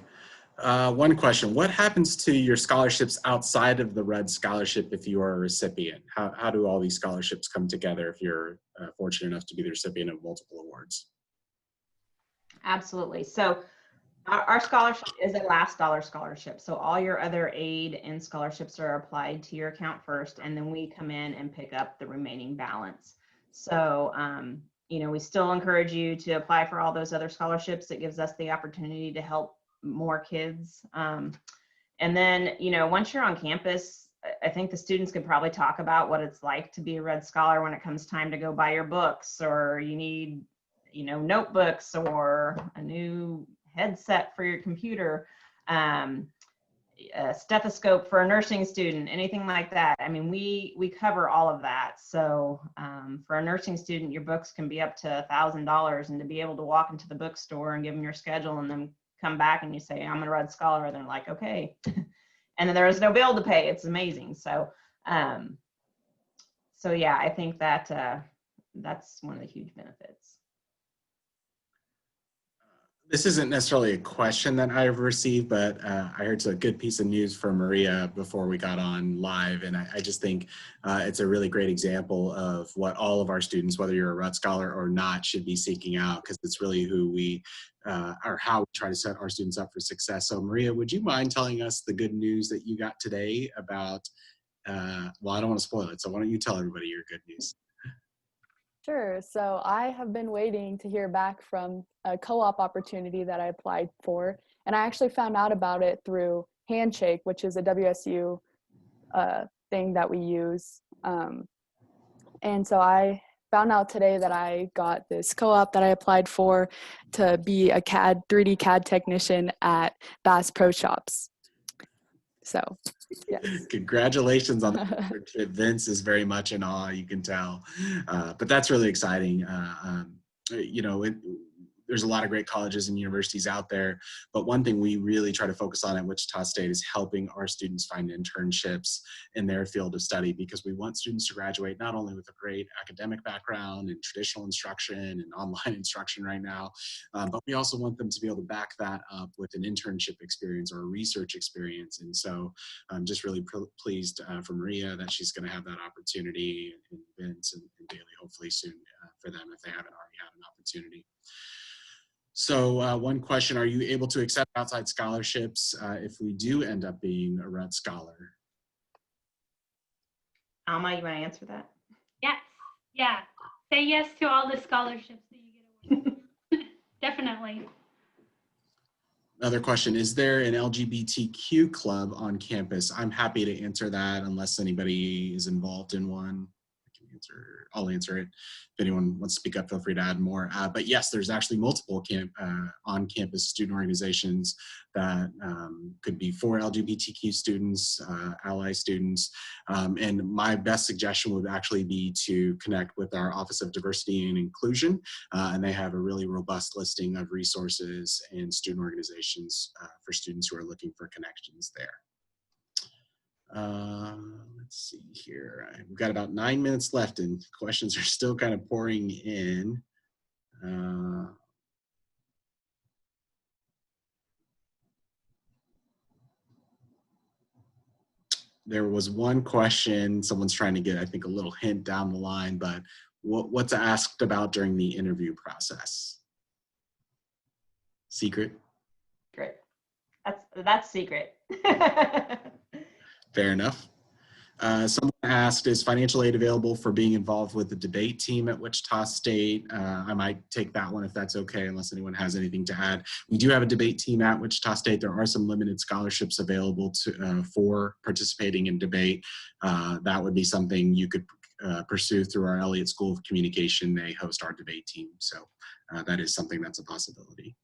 One question, what happens to your scholarships outside of the Red Scholarship if you are a recipient? How do all these scholarships come together if you're fortunate enough to be the recipient of multiple awards? Absolutely. So our scholarship is a last dollar scholarship. So all your other aid and scholarships are applied to your account first, and then we come in and pick up the remaining balance. So, you know, we still encourage you to apply for all those other scholarships. It gives us the opportunity to help more kids. And then, you know, once you're on campus, I think the students could probably talk about what it's like to be a Red Scholar when it comes time to go buy your books, or you need, you know, notebooks or a new headset for your computer, a stethoscope for a nursing student, anything like that. I mean, we cover all of that. So for a nursing student, your books can be up to $1,000, and to be able to walk into the bookstore and give them your schedule and then come back and you say, I'm a Red Scholar, and they're like, okay. And then there is no bill to pay. It's amazing. So, so yeah, I think that that's one of the huge benefits. This isn't necessarily a question that I've received, but I heard a good piece of news from Maria before we got on live. And I just think it's a really great example of what all of our students, whether you're a Red Scholar or not, should be seeking out, because it's really who we or how we try to set our students up for success. So Maria, would you mind telling us the good news that you got today about, well, I don't want to spoil it, so why don't you tell everybody your good news? Sure. So I have been waiting to hear back from a co-op opportunity that I applied for, and I actually found out about it through Handshake, which is a WSU thing that we use. And so I found out today that I got this co-op that I applied for to be a 3D CAD technician at Bass Pro Shops. So, yes. Congratulations on that. Vince is very much in awe, you can tell. But that's really exciting. You know, there's a lot of great colleges and universities out there, but one thing we really try to focus on at Wichita State is helping our students find internships in their field of study, because we want students to graduate not only with a great academic background and traditional instruction and online instruction right now, but we also want them to be able to back that up with an internship experience or a research experience. And so I'm just really pleased for Maria that she's going to have that opportunity, and Vince and Bailey hopefully soon for them if they haven't already had an opportunity. So one question, are you able to accept outside scholarships if we do end up being a Rudd Scholar? Alma, you want to answer that? Yes. Yeah. Say yes to all the scholarships that you get awarded. Definitely. Another question, is there an LGBTQ club on campus? I'm happy to answer that unless anybody is involved in one. I'll answer it. If anyone wants to speak up, feel free to add more. But yes, there's actually multiple on-campus student organizations that could be for LGBTQ students, ally students. And my best suggestion would actually be to connect with our Office of Diversity and Inclusion. And they have a really robust listing of resources and student organizations for students who are looking for connections there. Let's see here. We've got about 9 minutes left and questions are still kind of pouring in. There was one question, someone's trying to get, I think, a little hint down the line, but what's asked about during the interview process? Secret? Great. That's secret. Fair enough. Someone asked, is financial aid available for being involved with the debate team at Wichita State? I might take that one if that's okay, unless anyone has anything to add. We do have a debate team at Wichita State. There are some limited scholarships available for participating in debate. That would be something you could pursue through our Elliott School of Communication. They host our debate team, so that is something that's a possibility.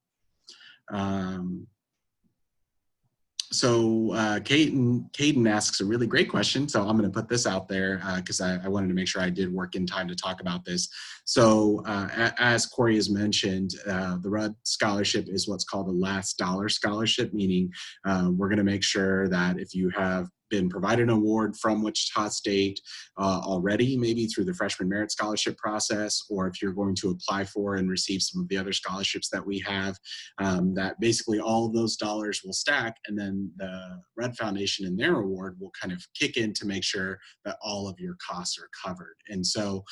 So Caden asks a really great question. So I'm going to put this out there because I wanted to make sure I did work in time to talk about this. So as Corey has mentioned, the Rudd Scholarship is what's called a last dollar scholarship, meaning we're going to make sure that if you have been provided an award from Wichita State already, maybe through the Freshman Merit Scholarship process, or if you're going to apply for and receive some of the other scholarships that we have, that basically all of those dollars will stack, and then the Rudd Foundation and their award will kind of kick in to make sure that all of your costs are covered. And so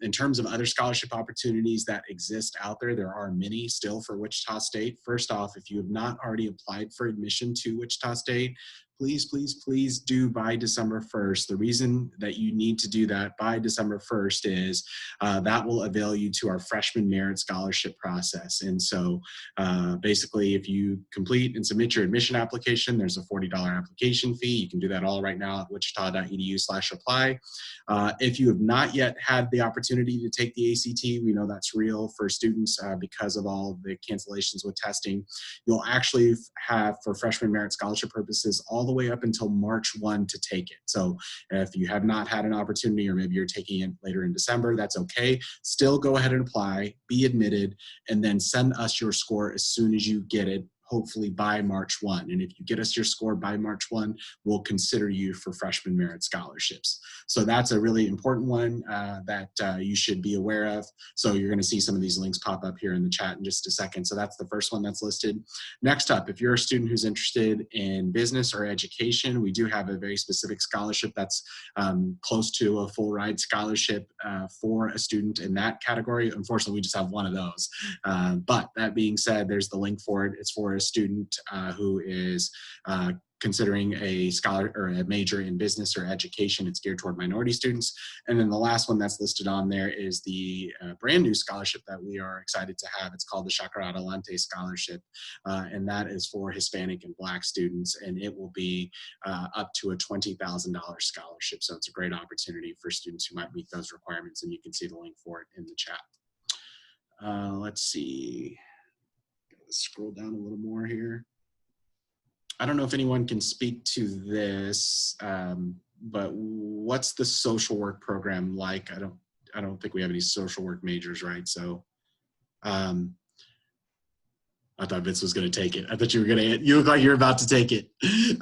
in terms of other scholarship opportunities that exist out there, there are many still for Wichita State. First off, if you have not already applied for admission to Wichita State, please, please, please do by December 1st. The reason that you need to do that by December 1st is that will avail you to our Freshman Merit Scholarship process. And so basically, if you complete and submit your admission application, there's a $40 application fee. You can do that all right now at wichita.edu/apply. If you have not yet had the opportunity to take the ACT, we know that's real for students because of all the cancellations with testing. You'll actually have, for Freshman Merit Scholarship purposes, all the way up until March 1 to take it. So if you have not had an opportunity, or maybe you're taking it later in December, that's okay. Still go ahead and apply, be admitted, and then send us your score as soon as you get it, hopefully by March 1. And if you get us your score by March 1, we'll consider you for Freshman Merit Scholarships. So that's a really important one that you should be aware of. So you're going to see some of these links pop up here in the chat in just a second. So that's the first one that's listed. Next up, if you're a student who's interested in business or education, we do have a very specific scholarship that's close to a full ride scholarship for a student in that category. Unfortunately, we just have one of those. But that being said, there's the link for it. It's for a student who is considering a scholar or a major in business or education. It's geared toward minority students. And then the last one that's listed on there is the brand new scholarship that we are excited to have. It's called the Chacara Adelante Scholarship. And that is for Hispanic and Black students. And it will be up to a $20,000 scholarship. So it's a great opportunity for students who might meet those requirements. And you can see the link for it in the chat. Let's see. Scroll down a little more here. I don't know if anyone can speak to this, but what's the social work program like? I don't think we have any social work majors, right? So I thought Vince was going to take it. I thought you look like you're about to take it.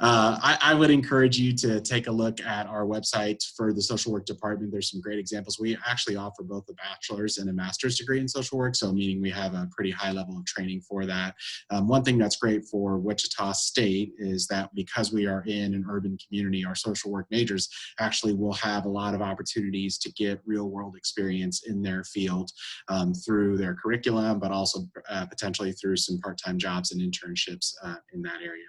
I would encourage you to take a look at our website for the social work department. There's some great examples. We actually offer both a bachelor's and a master's degree in social work, so meaning we have a pretty high level of training for that. One thing that's great for Wichita State is that because we are in an urban community, our social work majors actually will have a lot of opportunities to get real world experience in their field through their curriculum, but also potentially through some part-time jobs and internships in that area.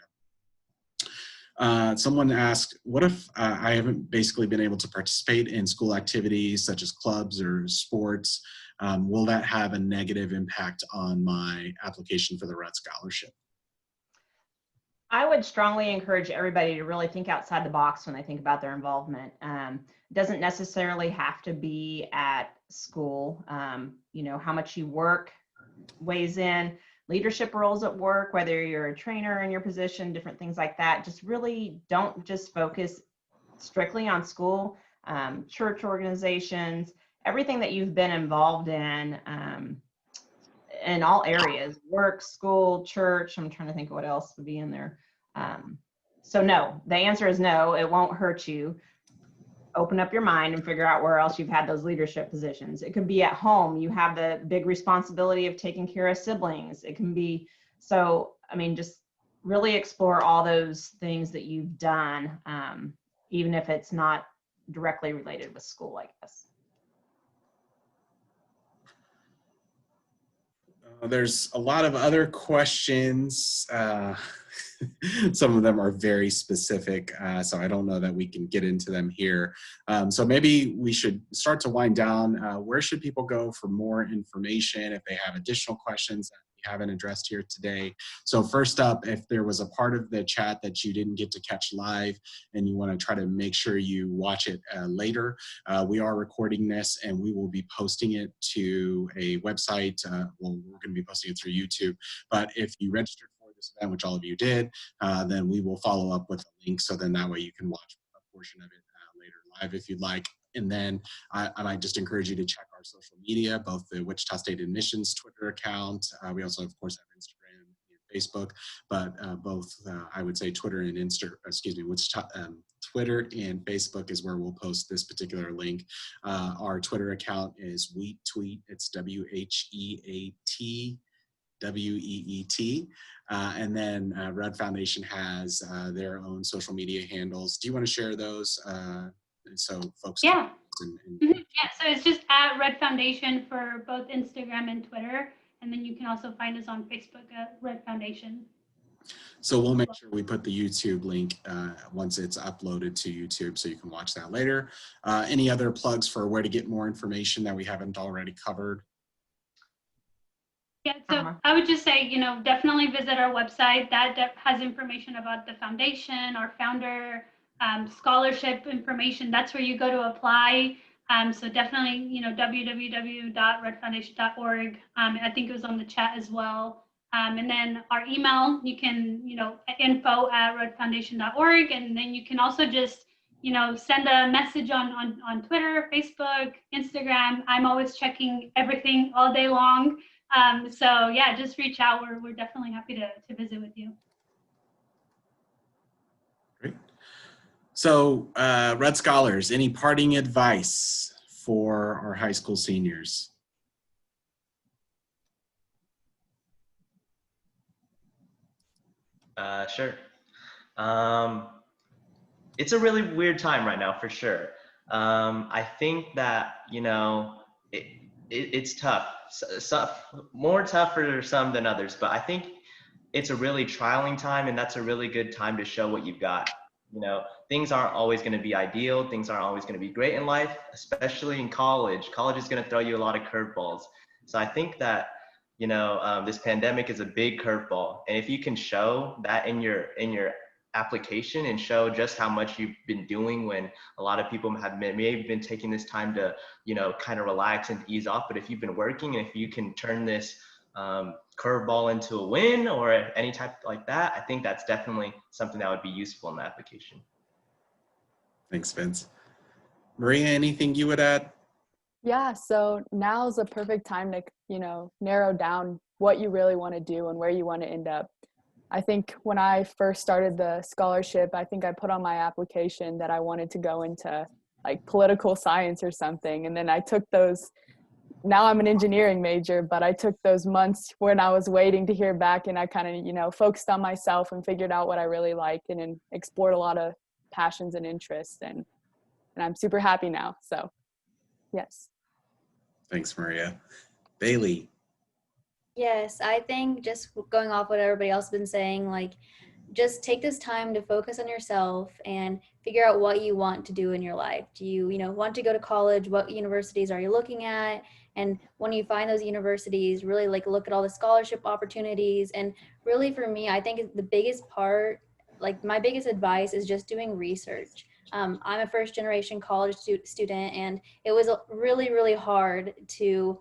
Someone asked, what if I haven't basically been able to participate in school activities such as clubs or sports? Will that have a negative impact on my application for the Rudd Scholarship? I would strongly encourage everybody to really think outside the box when they think about their involvement. It doesn't necessarily have to be at school. You know, how much you work weighs in. Leadership roles at work, whether you're a trainer in your position, different things like that. Just really don't just focus strictly on school, church organizations, everything that you've been involved in all areas, work, school, church. I'm trying to think of what else would be in there. So no, the answer is no, it won't hurt you. Open up your mind and figure out where else you've had those leadership positions. It could be at home. You have the big responsibility of taking care of siblings. It can be, so, I mean, just really explore all those things that you've done, even if it's not directly related with school, I guess. There's a lot of other questions. Some of them are very specific, so I don't know that we can get into them here. So maybe we should start to wind down. Where should people go for more information if they have additional questions that we haven't addressed here today? So first up, if there was a part of the chat that you didn't get to catch live and you want to try to make sure you watch it later, we are recording this and we will be posting it to a website. Well, we're going to be posting it through YouTube, but if you registered for this event, which all of you did, then we will follow up with a link, so then that way you can watch a portion of it later live if you'd like. And then I might just encourage you to check our social media, both the Wichita State Admissions Twitter account. We also, of course, have Instagram and Facebook, but both, I would say Twitter and Twitter and Facebook is where we'll post this particular link. Our Twitter account is WheatTweet. It's WHEATWEET. And then Rudd Foundation has their own social media handles. Do you want to share those so folks? Yeah. Yeah, so it's just at Rudd Foundation for both Instagram and Twitter. And then you can also find us on Facebook at Rudd Foundation. So we'll make sure we put the YouTube link once it's uploaded to YouTube so you can watch that later. Any other plugs for where to get more information that we haven't already covered? Yeah, so I would just say, you know, definitely visit our website. That has information about the foundation, our founder, scholarship information. That's where you go to apply. So definitely, you know, www.ruddfoundation.org. I think it was on the chat as well. And then our email, you can, you know, info@ruddfoundation.org. And then you can also just, you know, send a message on Twitter, Facebook, Instagram. I'm always checking everything all day long. So yeah, just reach out. We're definitely happy to visit with you. Great. So Rudd Scholars, any parting advice for our high school seniors? Sure. It's a really weird time right now, for sure. I think that, you know, it's tough. More tough for some than others, but I think it's a really trialing time, and that's a really good time to show what you've got. You know, things aren't always going to be ideal. Things aren't always going to be great in life, especially in college. College is going to throw you a lot of curveballs. So I think that, you know, this pandemic is a big curveball. And if you can show that in your application and show just how much you've been doing when a lot of people have maybe been taking this time to, you know, kind of relax and ease off. But if you've been working, and if you can turn this curveball into a win or any type like that, I think that's definitely something that would be useful in the application. Thanks, Vince. Maria, anything you would add? Yeah, so now is the perfect time to, you know, narrow down what you really want to do and where you want to end up. I think when I first started the scholarship, I think I put on my application that I wanted to go into like political science or something. And then I took those, now I'm an engineering major, but I took those months when I was waiting to hear back, and I kind of, you know, focused on myself and figured out what I really liked, and then explored a lot of passions and interests. And I'm super happy now. So yes. Thanks, Maria. Bailey. Yes, I think just going off what everybody else has been saying, like just take this time to focus on yourself and figure out what you want to do in your life. Do you, want to go to college? What universities are you looking at? And when you find those universities, really like look at all the scholarship opportunities. And really for me, I think the biggest part, like my biggest advice is just doing research. I'm a first generation college student, and it was really, really hard to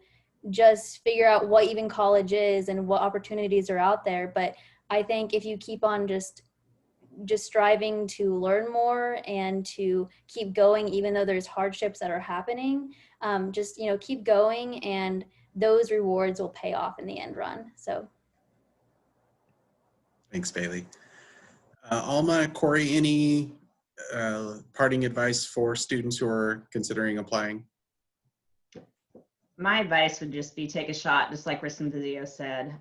just figure out what even college is and what opportunities are out there. But I think if you keep on just striving to learn more and to keep going, even though there's hardships that are happening, just, keep going, and those rewards will pay off in the end run. So. Thanks, Bailey. Alma, Corey, any parting advice for students who are considering applying? My advice would just be take a shot, just like Riston Vizio said.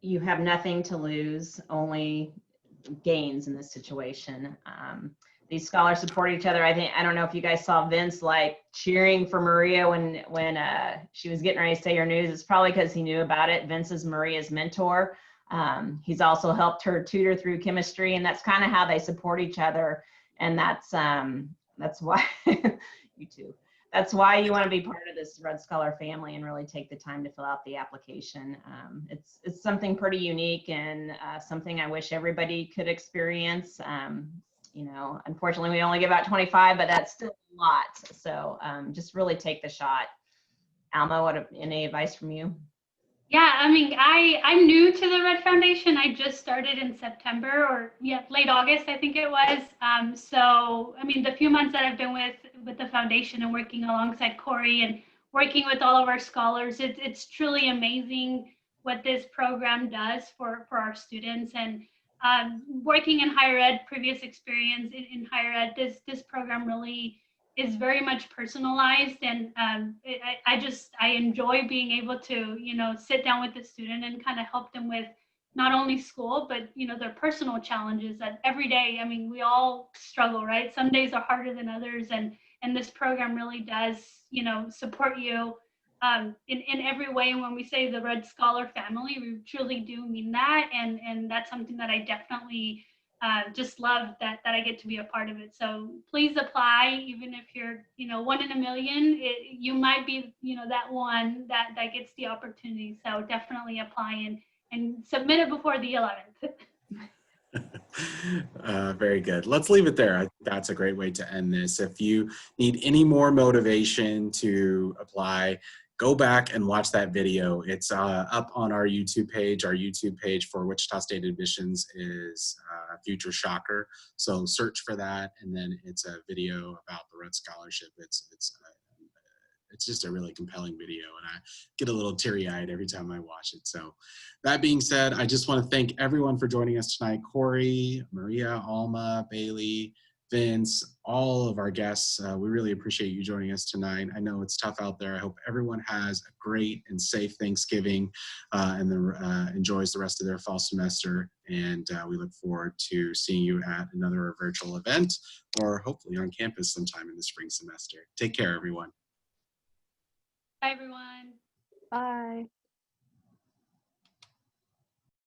You have nothing to lose, only gains in this situation. These scholars support each other. I don't know if you guys saw Vince like cheering for Maria when she was getting ready to say her news. It's probably because he knew about it. Vince is Maria's mentor. He's also helped her tutor through chemistry, and that's kind of how they support each other. And that's why you too. That's why you want to be part of this Rudd Scholar family and really take the time to fill out the application. It's something pretty unique, and something I wish everybody could experience. Unfortunately, we only give out 25, but that's still a lot. So just really take the shot. Alma, any advice from you? Yeah, I mean, I'm new to the Rudd Foundation. I just started in September, or late August, I think it was. So, I mean, the few months that I've been with the foundation and working alongside Corey and working with all of our scholars, it's truly amazing what this program does for our students. And working in higher ed, previous experience in higher ed, this program really is very much personalized, and I enjoy being able to sit down with the student and kind of help them with not only school, but their personal challenges that every day. I mean, we all struggle, right? Some days are harder than others, and this program really does support you in every way. And when we say the Rudd Scholar family, we truly do mean that, and that's something that I definitely just love that I get to be a part of it. So please apply, even if you're, 1 in a million, you might be, that one that gets the opportunity. So definitely apply and submit it before the 11th. Very good. Let's leave it there. I think that's a great way to end this. If you need any more motivation to apply, go back and watch that video. It's up on our YouTube page. Our YouTube page for Wichita State Admissions is Future Shocker. So search for that, and then it's a video about the Rudd Scholarship. It's just a really compelling video, and I get a little teary-eyed every time I watch it. So that being said, I just want to thank everyone for joining us tonight. Corey, Maria, Alma, Bailey, Vince, all of our guests. We really appreciate you joining us tonight. I know it's tough out there. I hope everyone has a great and safe Thanksgiving and enjoys the rest of their fall semester. And we look forward to seeing you at another virtual event, or hopefully on campus sometime in the spring semester. Take care, everyone. Bye, everyone. Bye.